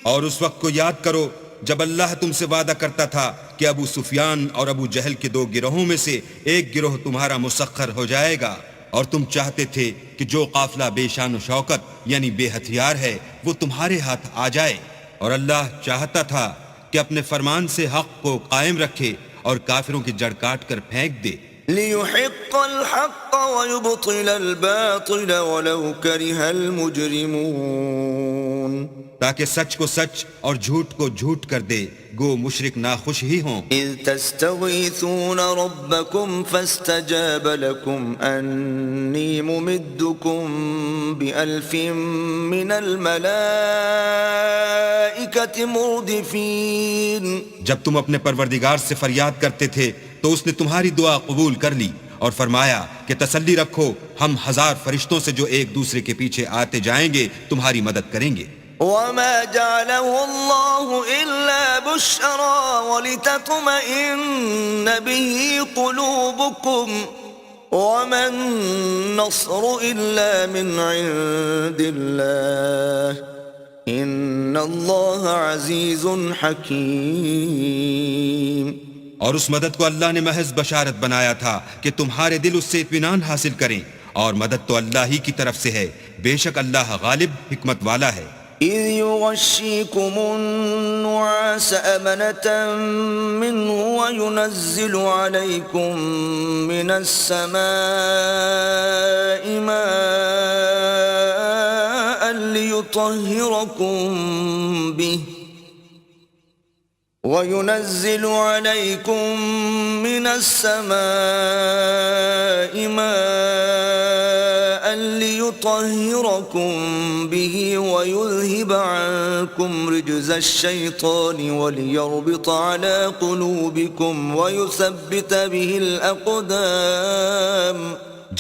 اور اس وقت کو یاد کرو جب اللہ تم سے وعدہ کرتا تھا کہ ابو سفیان اور ابو جہل کے دو گروہوں میں سے ایک گروہ تمہارا مسخر ہو جائے گا، اور تم چاہتے تھے کہ جو قافلہ بے شان و شوکت یعنی بے ہتھیار ہے وہ تمہارے ہاتھ آ جائے، اور اللہ چاہتا تھا کہ اپنے فرمان سے حق کو قائم رکھے اور کافروں کی جڑ کاٹ کر پھینک دے. لِيُحِقَّ الْحَقَّ وَيُبْطِلَ الْبَاطِلَ وَلَوْ كَرِهَ الْمُجْرِمُونَ. تاکہ سچ کو سچ اور جھوٹ کو جھوٹ کر دے گو مشرک ناخوش ہی ہوں. إِذْ تَسْتَغِيثُونَ رَبَّكُمْ فَاسْتَجَابَ لَكُمْ أَنِّي مُمِدُّكُمْ بِأَلْفٍ مِّنَ الْمَلَائِكَةِ مُرْدِفِينَ. جب تم اپنے پروردگار سے فریاد کرتے تھے تو اس نے تمہاری دعا قبول کر لی اور فرمایا کہ تسلی رکھو ہم 1000 فرشتوں سے جو ایک دوسرے کے پیچھے آتے جائیں گے تمہاری مدد کریں گے. وَمَا جَعَلَهُ اللَّهُ إِلَّا بُشْرَىٰ وَلِتَطْمَئِنَّ بِهِ قُلُوبُكُمْ وَمَا النَّصْرُ إِلَّا مِنْ عِندِ اللَّهِ إِنَّ اللَّهَ عَزِيزٌ حَكِيمٌ. اور اس مدد کو اللہ نے محض بشارت بنایا تھا کہ تمہارے دل اس سے اطمینان حاصل کریں، اور مدد تو اللہ ہی کی طرف سے ہے، بے شک اللہ غالب حکمت والا ہے. إِذْ يُغَشِّيكُمُ النُّعَاسَ أَمَنَةً مِّنْهُ وَيُنَزِّلُ عَلَيْكُم مِّنَ السَّمَاءِ مَاءً لِّيُطَهِّرَكُم بِهِ وَيُنَزِّلُ عَلَيْكُم مِّنَ السَّمَاءِ مَاءً لِّيُطَهِّرَكُم بِهِ وَيُذْهِبَ عَنكُمْ رِجْزَ الشَّيْطَانِ وَلِيَرْبِطَ عَلَىٰ قُلُوبِكُمْ وَيُثَبِّتَ بِهِ الْأَقْدَامَ.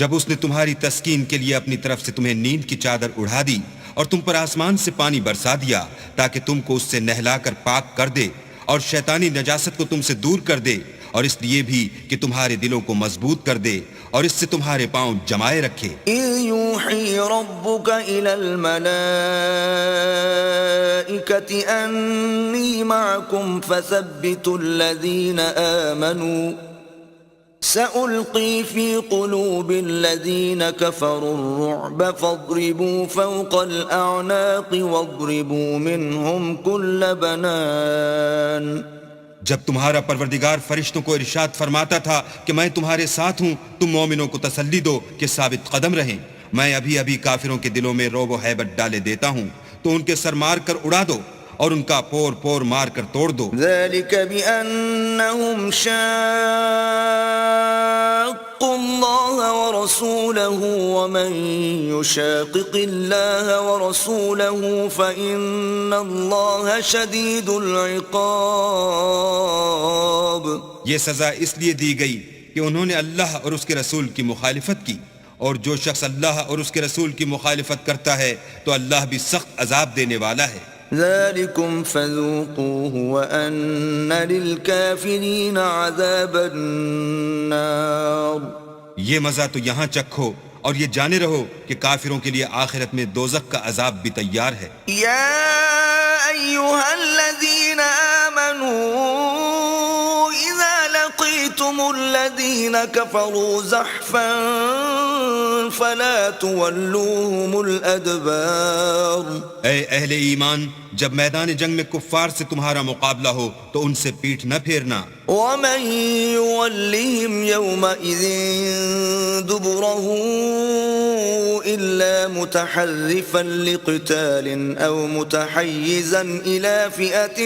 جب اس نے تمہاری تسکین کے لیے اپنی طرف سے تمہیں نیند کی چادر اڑا دی اور تم پر آسمان سے پانی برسا دیا تاکہ تم کو اس سے نہلا کر پاک کر دے اور شیطانی نجاست کو تم سے دور کر دے، اور اس لیے بھی کہ تمہارے دلوں کو مضبوط کر دے اور اس سے تمہارے پاؤں جمائے رکھے. إِذْ يُوحِي رَبُّكَ إِلَى الْمَلَائِكَةِ أَنِّي مَعَكُمْ فَثَبِّتُوا الَّذِينَ آمَنُوا سَأُلْقِي فِي قُلُوبِ الَّذِينَ كَفَرُوا الرُّعْبَ فَاضْرِبُوا فَوْقَ الْأَعْنَاقِ وَاضْرِبُوا مِنْهُمْ كُلَّ بَنَانٍ. جب تمہارا پروردگار فرشتوں کو ارشاد فرماتا تھا کہ میں تمہارے ساتھ ہوں، تم مومنوں کو تسلی دو کہ ثابت قدم رہیں، میں ابھی ابھی کافروں کے دلوں میں رعب و ہیبت ڈالے دیتا ہوں، تو ان کے سر مار کر اڑا دو اور ان کا پور پور مار کر توڑ دو. ذَلِكَ بِأَنَّهُمْ شَاقُّوا اللَّهَ وَرَسُولَهُ وَمَن يُشَاقِقِ اللَّهَ وَرَسُولَهُ فَإِنَّ اللَّهَ شَدِيدُ الْعِقَابِ. یہ سزا اس لیے دی گئی کہ انہوں نے اللہ اور اس کے رسول کی مخالفت کی، اور جو شخص اللہ اور اس کے رسول کی مخالفت کرتا ہے تو اللہ بھی سخت عذاب دینے والا ہے. ذَلِكُمْ فَذُوقُوهُ وَأَنَّ لِلْكَافِرِينَ عَذَابَ النَّارِ. یہ مزہ تو یہاں چکھو اور یہ جانے رہو کہ کافروں کے لیے آخرت میں دوزخ کا عذاب بھی تیار ہے. يَا أَيُّهَا الَّذِينَ آمَنُوا إِذَا لَقِيتُمُ الَّذِينَ كَفَرُوا زَحْفًا فَلَا تُوَلُّوهُمُ الْأَدْبَارَ. اے اہل ایمان، جب میدان جنگ میں کفار سے تمہارا مقابلہ ہو تو ان سے پیٹھ نہ پھیرنا. وَمَن يُوَلِّهِمْ يَوْمَئِذٍ دُبُرَهُ إِلَّا مُتَحَرِّفًا لِقِتَالٍ أَوْ مُتَحَيِّزًا إِلَى فِئَةٍ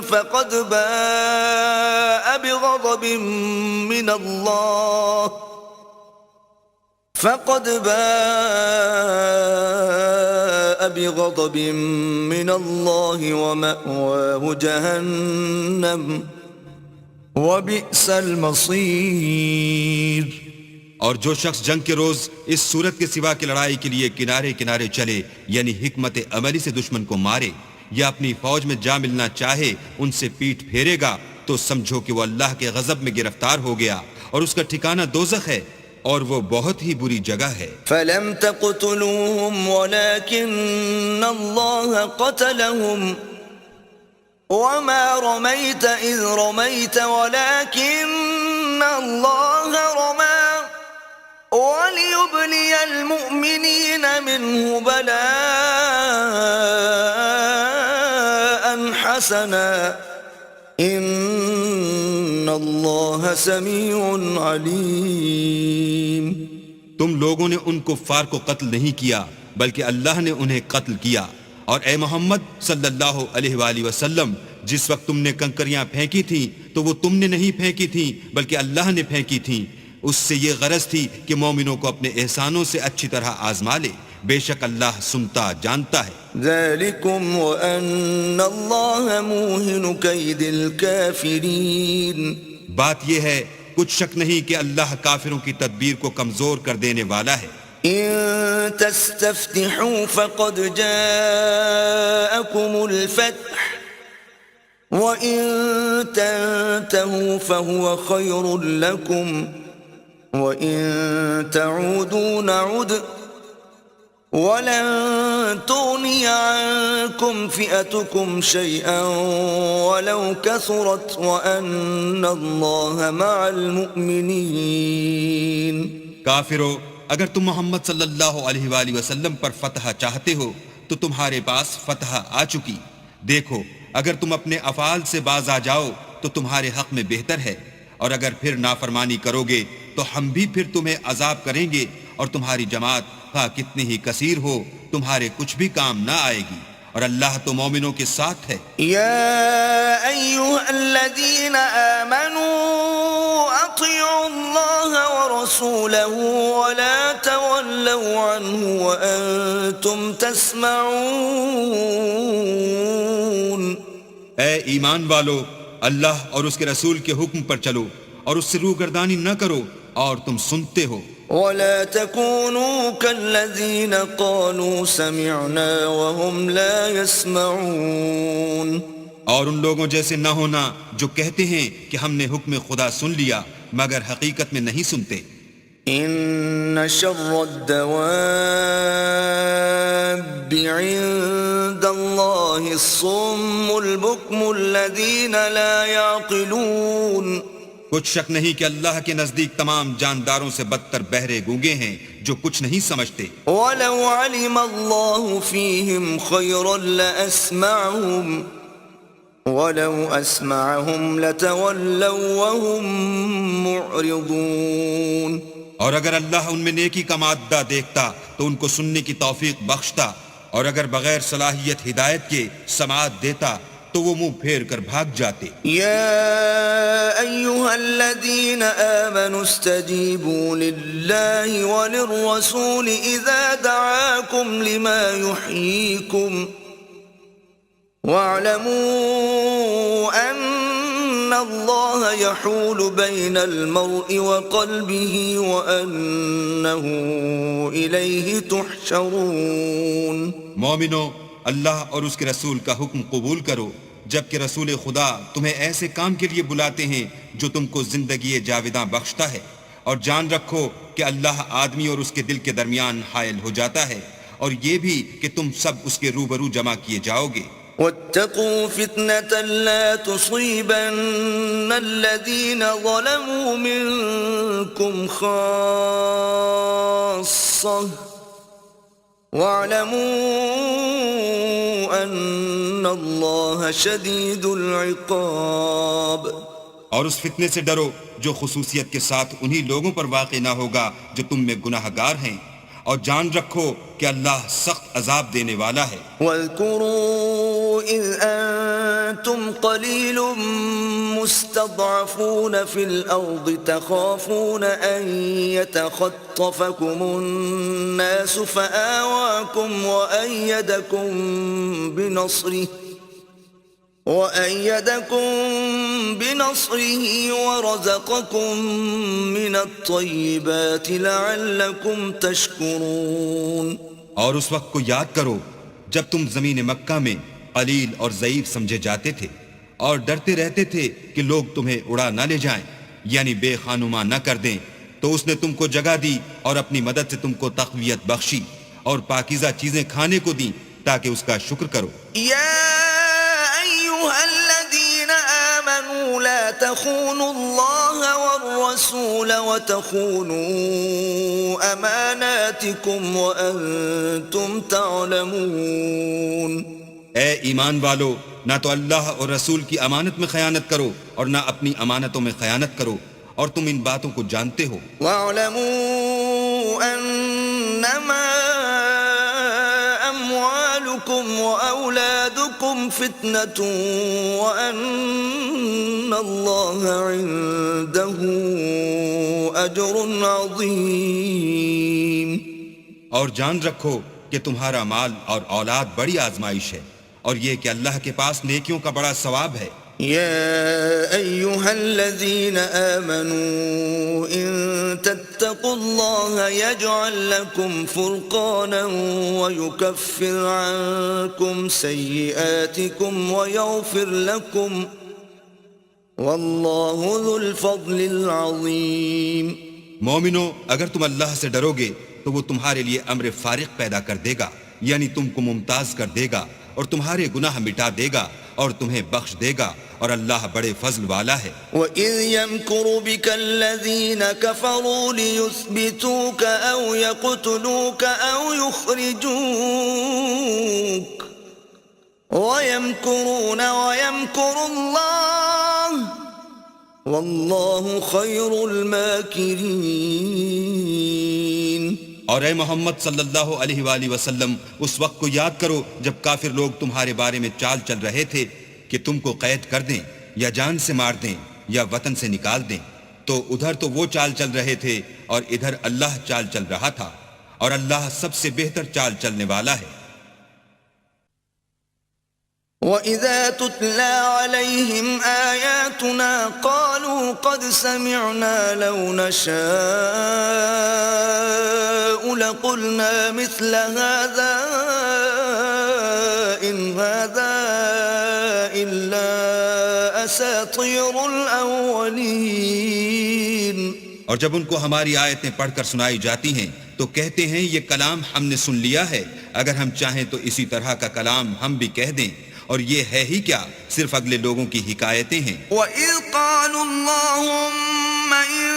فَقَدْ بَاءَ بِغَضَبٍ مِّنَ اللَّهِ وَمَأْوَاهُ جَهَنَّمُ وَبِئْسَ الْمَصِيرُ. اور جو شخص جنگ کے روز اس صورت کے سوا کی لڑائی کے لیے کنارے کنارے چلے یعنی حکمت عملی سے دشمن کو مارے یا اپنی فوج میں جا ملنا چاہے ان سے پیٹھ پھیرے گا تو سمجھو کہ وہ اللہ کے غضب میں گرفتار ہو گیا اور اس کا ٹھکانہ دوزخ ہے اور وہ بہت ہی بری جگہ ہے. فلم تقتلوهم ولكن الله قتلهم وما رميت إذ رميت ولكن الله رمى وليبلي المؤمنين منه بلاء حسنا ان اللہ سمیع علیم. تم لوگوں نے ان کفار کو قتل نہیں کیا بلکہ اللہ نے انہیں قتل کیا. اور اے محمد صلی اللہ علیہ وآلہ وسلم جس وقت تم نے کنکریاں پھینکی تھیں تو وہ تم نے نہیں پھینکی تھیں بلکہ اللہ نے پھینکی تھیں. اس سے یہ غرض تھی کہ مومنوں کو اپنے احسانوں سے اچھی طرح آزما لے. بے شک اللہ سنتا جانتا ہے. ذالکم وان اللہ موہن کید الکافرین. بات یہ ہے کچھ شک نہیں کہ اللہ کافروں کی تدبیر کو کمزور کر دینے والا ہے. ان تستفتحوا فقد جاءکم الفتح وان تنتهوا فهو خیر لکم وَإِن تَعُودُوا نَعُدْ وَلَن تُغْنِيَ عَنكُمْ فِئَتُكُمْ شَيْئًا وَلَوْ كَثُرَتْ وَأَنَّ اللَّهَ مَعَ الْمُؤْمِنِينَ. کافرو اگر تم محمد صلی اللہ علیہ وآلہ وسلم پر فتح چاہتے ہو تو تمہارے پاس فتح آ چکی. دیکھو اگر تم اپنے افعال سے باز آ جاؤ تو تمہارے حق میں بہتر ہے اور اگر پھر نافرمانی کرو گے تو ہم بھی پھر تمہیں عذاب کریں گے اور تمہاری جماعت خواہ کتنی ہی کثیر ہو تمہارے کچھ بھی کام نہ آئے گی اور اللہ تو مومنوں کے ساتھ ہے. یا ایھا الذین آمنوا اطیعوا اللہ ورسولہ ولا تولوا عنہ وانتم تسمعون. اے ایمان والو اللہ اور اس کے رسول کے حکم پر چلو اور اس سے روگردانی نہ کرو اور تم سنتے ہو. ولا تكونوا كالذين قالوا سمعنا وهم لا يسمعون. اور ان لوگوں جیسے نہ ہونا جو کہتے ہیں کہ ہم نے حکم خدا سن لیا مگر حقیقت میں نہیں سنتے. ان شر الدواب عند الله الصم البكم الذين لا يعقلون. کچھ شک نہیں کہ اللہ کے نزدیک تمام جانداروں سے بدتر بہرے گونگے ہیں جو کچھ نہیں سمجھتے. وَلَوْ عَلِمَ اللَّهُ فِيهِمْ خَيْرًا لَأَسْمَعَهُمْ وَلَوْ أَسْمَعَهُمْ لَتَوَلَّوْا وَهُمْ مُعْرِضُونَ. اور اگر اللہ ان میں نیکی کا مادہ دیکھتا تو ان کو سننے کی توفیق بخشتا اور اگر بغیر صلاحیت ہدایت کے سماعت دیتا تو وہ منہ پھیر کر بھاگ جاتے. یا ایھا الذین آمنوا استجیبوا للہ وللرسول اذا دعاکم لما یحییکم واعلموا ان اللہ یحول بین المرء وقلبہ وانہ الیہ تحشرون. مومنو اللہ اور اس کے رسول کا حکم قبول کرو جبکہ رسول خدا تمہیں ایسے کام کے لیے بلاتے ہیں جو تم کو زندگی جاوداں بخشتا ہے اور جان رکھو کہ اللہ آدمی اور اس کے دل کے درمیان حائل ہو جاتا ہے اور یہ بھی کہ تم سب اس کے روبرو جمع کیے جاؤ گے. واتقوا فتنة لا تصيبن الذين ظلموا منكم خاصة وَاعْلَمُوا أَنَّ اللَّهَ شَدِيدُ الْعِقَابِ. اور اس فتنے سے ڈرو جو خصوصیت کے ساتھ انہی لوگوں پر واقع نہ ہوگا جو تم میں گناہ گار ہیں اور جان رکھو کہ اللہ سخت عذاب دینے والا ہے. وَاذْكُرُوا إِذْ أَنْتُمْ قَلِيلٌ مُسْتَضْعَفُونَ فِي الْأَرْضِ تَخَافُونَ أَنْ يَتَخَطَّفَكُمُ النَّاسُ فَآوَاكُمْ وَأَيَّدَكُمْ بِنَصْرِهِ وأيدكم بنصره ورزقكم من الطيبات لعلكم تشكرون. اور اس وقت کو یاد کرو جب تم زمین مکہ میں قلیل اور ضعیف سمجھے جاتے تھے اور ڈرتے رہتے تھے کہ لوگ تمہیں اڑا نہ لے جائیں یعنی بے خانما نہ کر دیں، تو اس نے تم کو جگہ دی اور اپنی مدد سے تم کو تقویت بخشی اور پاکیزہ چیزیں کھانے کو دی تاکہ اس کا شکر کرو. الذين آمنوا لا تخونوا الله والرسول وتخونوا أماناتكم وأنتم تعلمون. اے ایمان والو، نہ تو اللہ اور رسول کی امانت میں خیانت کرو اور نہ اپنی امانتوں میں خیانت کرو، اور تم ان باتوں کو جانتے ہو. وَاعْلَمُوا أَنَّمَا أَمْوَالُكُمْ وَأَوْلَادُكُمْ فِتْنَةٌ وَأَنَّ اللَّهَ عِندَهُ أَجْرٌ عَظِيمٌ. اور جان رکھو کہ تمہارا مال اور اولاد بڑی آزمائش ہے، اور یہ کہ اللہ کے پاس نیکیوں کا بڑا ثواب ہے. يا أيها الذين آمنوا إن تتقوا الله يجعل لكم فرقانا ويكفر عنكم سيئاتكم ويغفر لكم والله ذو الفضل العظيم. مومنو، اگر تم اللہ سے ڈرو گے تو وہ تمہارے لیے امر فارق پیدا کر دے گا، یعنی تم کو ممتاز کر دے گا اور تمہارے گناہ مٹا دے گا اور تمہیں بخش دے گا، اور اللہ بڑے فضل والا ہے. وَإِذْ يَمْكُرُ بِكَ الَّذِينَ كَفَرُوا لِيُثْبِتُوكَ أَوْ يَقْتُلُوكَ أَوْ يُخْرِجُوكَ وَيَمْكُرُونَ وَيَمْكُرُ اللَّهُ وَاللَّهُ خَيْرُ الْمَاكِرِينَ. اور اے محمد صلی اللہ علیہ وآلہ وسلم، اس وقت کو یاد کرو جب کافر لوگ تمہارے بارے میں چال چل رہے تھے کہ تم کو قید کر دیں یا جان سے مار دیں یا وطن سے نکال دیں، تو ادھر تو وہ چال چل رہے تھے اور ادھر اللہ چال چل رہا تھا، اور اللہ سب سے بہتر چال چلنے والا ہے. وَإِذَا تُتْلَى عَلَيْهِمْ آيَاتُنَا قَالُوا قَدْ سَمِعْنَا لَوْ نَشَاءُ لَقُلْنَا مِثْلَ هَذَا إِنْ هَذَا إِلَّا أَسَاطِيرُ الْأَوَّلِينَ. اور جب ان کو ہماری آیتیں پڑھ کر سنائی جاتی ہیں تو کہتے ہیں یہ کلام ہم نے سن لیا ہے، اگر ہم چاہیں تو اسی طرح کا کلام ہم بھی کہہ دیں، اور یہ ہے ہی کیا، صرف اگلے لوگوں کی حکایتیں ہیں. وَإِذْ قَالُوا اللَّهُمَّ إِن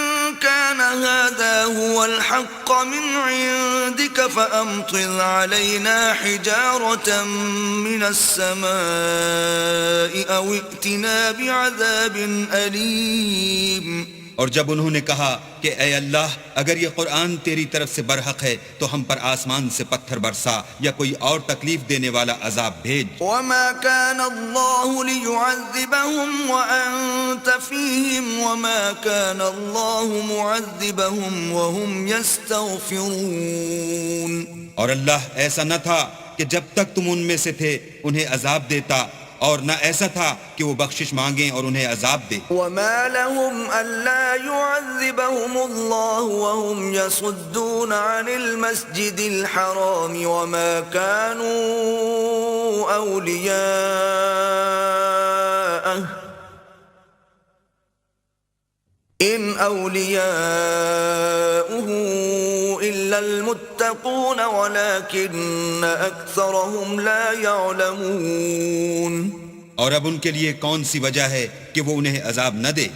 كَانَ هَذَا هُوَ الْحَقَّ مِنْ عِندِكَ فَأَمْطِرْ عَلَيْنَا حِجَارَةً مِنَ السَّمَاءِ أَوْ ائْتِنَا بِعَذَابٍ أَلِيمٍ. اور جب انہوں نے کہا کہ اے اللہ، اگر یہ قرآن تیری طرف سے برحق ہے تو ہم پر آسمان سے پتھر برسا یا کوئی اور تکلیف دینے والا عذاب بھیج. وَمَا كَانَ اللَّهُ لِيُعَذِّبَهُمْ وَأَنْتَ فِيهِمْ وَمَا كَانَ اللَّهُ مُعَذِّبَهُمْ وَهُمْ يَسْتَغْفِرُونَ. اور اللہ ایسا نہ تھا کہ جب تک تم ان میں سے تھے انہیں عذاب دیتا، اور نہ ایسا تھا کہ وہ بخشش مانگیں اور انہیں عذاب دے. وَمَا لَهُمْ أَلَّا يُعَذِّبَهُمُ اللَّهُ وَهُمْ يَصُدُّونَ عَنِ الْمَسْجِدِ الْحَرَامِ وَمَا كَانُوا أَوْلِيَاءَهُ إِنْ أَوْلِيَاؤُهُ إِلَّا الْمُتَّقُونَ وَلَكِنَّ أَكْثَرَهُمْ لَا يَعْلَمُونَ. اور اب ان کے لیے کون سی وجہ ہے کہ وہ انہیں عذاب نہ دے،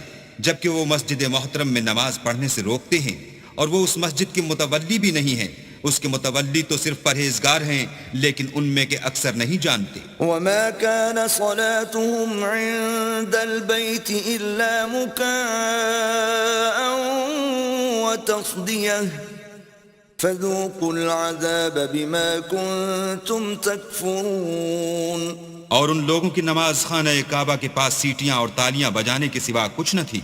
جبکہ وہ مسجد محترم میں نماز پڑھنے سے روکتے ہیں، اور وہ اس مسجد کے متولی بھی نہیں ہیں. اس کے متولی تو صرف پرہیزگار ہیں، لیکن ان میں کے اکثر نہیں جانتے. وَمَا كَانَ صَلَاتُهُمْ عِندَ الْبَيْتِ إِلَّا مُكَاءً وَتَصْدِيَةً فَذُوقُوا الْعَذَابَ بِمَا كُنْتُمْ تَكْفُرُونَ. اور ان لوگوں کی نماز خانہ کعبہ کے پاس سیٹیاں اور تالیاں بجانے کے سوا کچھ نہ تھی،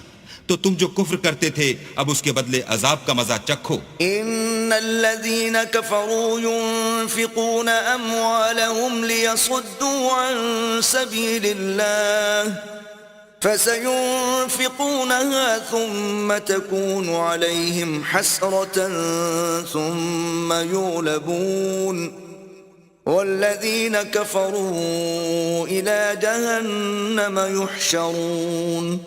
تو تم جو کفر کرتے تھے اب اس کے بدلے عذاب کا مزہ چکھو. إن الذين كفروا ينفقون أموالهم ليصدوا عن سبيل الله فسينفقونها ثم تكون عليهم حسرة ثم يغلبون والذين كفروا إلى جهنم يحشرون.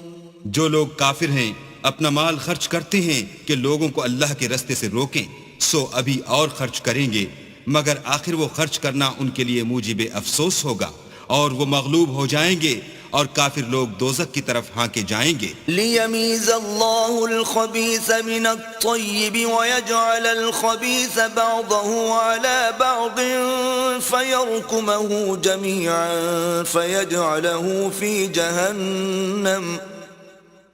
جو لوگ کافر ہیں اپنا مال خرچ کرتے ہیں کہ لوگوں کو اللہ کے رستے سے روکیں سو ابھی اور خرچ کریں گے مگر آخر وہ خرچ کرنا ان کے لیے موجب افسوس ہوگا اور وہ مغلوب ہو جائیں گے اور کافر لوگ دوزخ کی طرف ہانکے جائیں گے. ليميز الله الخبيث من الطيب ويجعل الخبيث بعضه على بعض فيركمه جميعا فيجعله في جهنم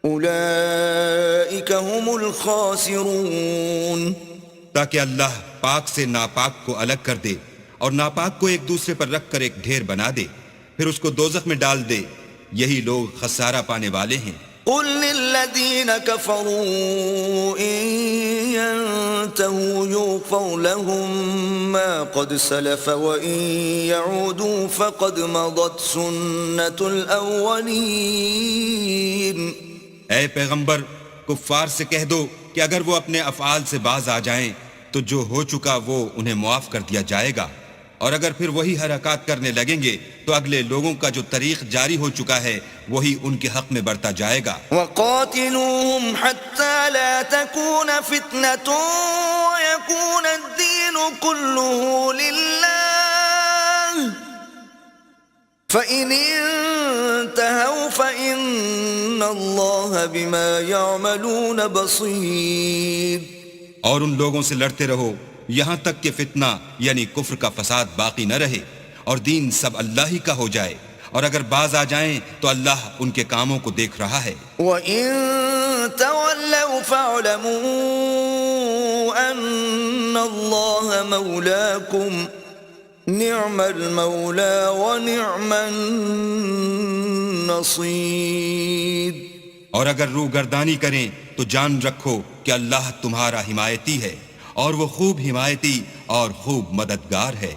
أولئك هم الخاسرون. تاکہ اللہ پاک سے ناپاک کو الگ کر دے اور ناپاک کو ایک دوسرے پر رکھ کر ایک ڈھیر بنا دے پھر اس کو دوزخ میں ڈال دے. یہی لوگ خسارہ پانے والے ہیں. قل للذين كفروا إن ينتهوا يغفر لهم ما قد سلف وإن يعودوا فقد مضت سنة الأولين. اے پیغمبر کفار سے کہہ دو کہ اگر وہ اپنے افعال سے باز آ جائیں تو جو ہو چکا وہ انہیں معاف کر دیا جائے گا اور اگر پھر وہی حرکات کرنے لگیں گے تو اگلے لوگوں کا جو طریق جاری ہو چکا ہے وہی ان کے حق میں بڑھتا جائے گا. وقاتلوهم حتى لا تكون فتنة ويكون الدين كله لله فإن انتهوا فإن الله بما يعملون بصير. اور ان لوگوں سے لڑتے رہو یہاں تک کہ فتنہ یعنی کفر کا فساد باقی نہ رہے اور دین سب اللہ ہی کا ہو جائے اور اگر باز آ جائیں تو اللہ ان کے کاموں کو دیکھ رہا ہے. وَإِن تَوَلَّوْا فَاعْلَمُوا أَنَّ اللَّهَ مَوْلَاكُمْ نِعْمَ الْمَوْلَى وَنِعْمَ النَّصِيرُ. اور اگر روگردانی کریں تو جان رکھو کہ اللہ تمہارا حمایتی ہے اور وہ خوب حمایتی اور خوب مددگار ہے.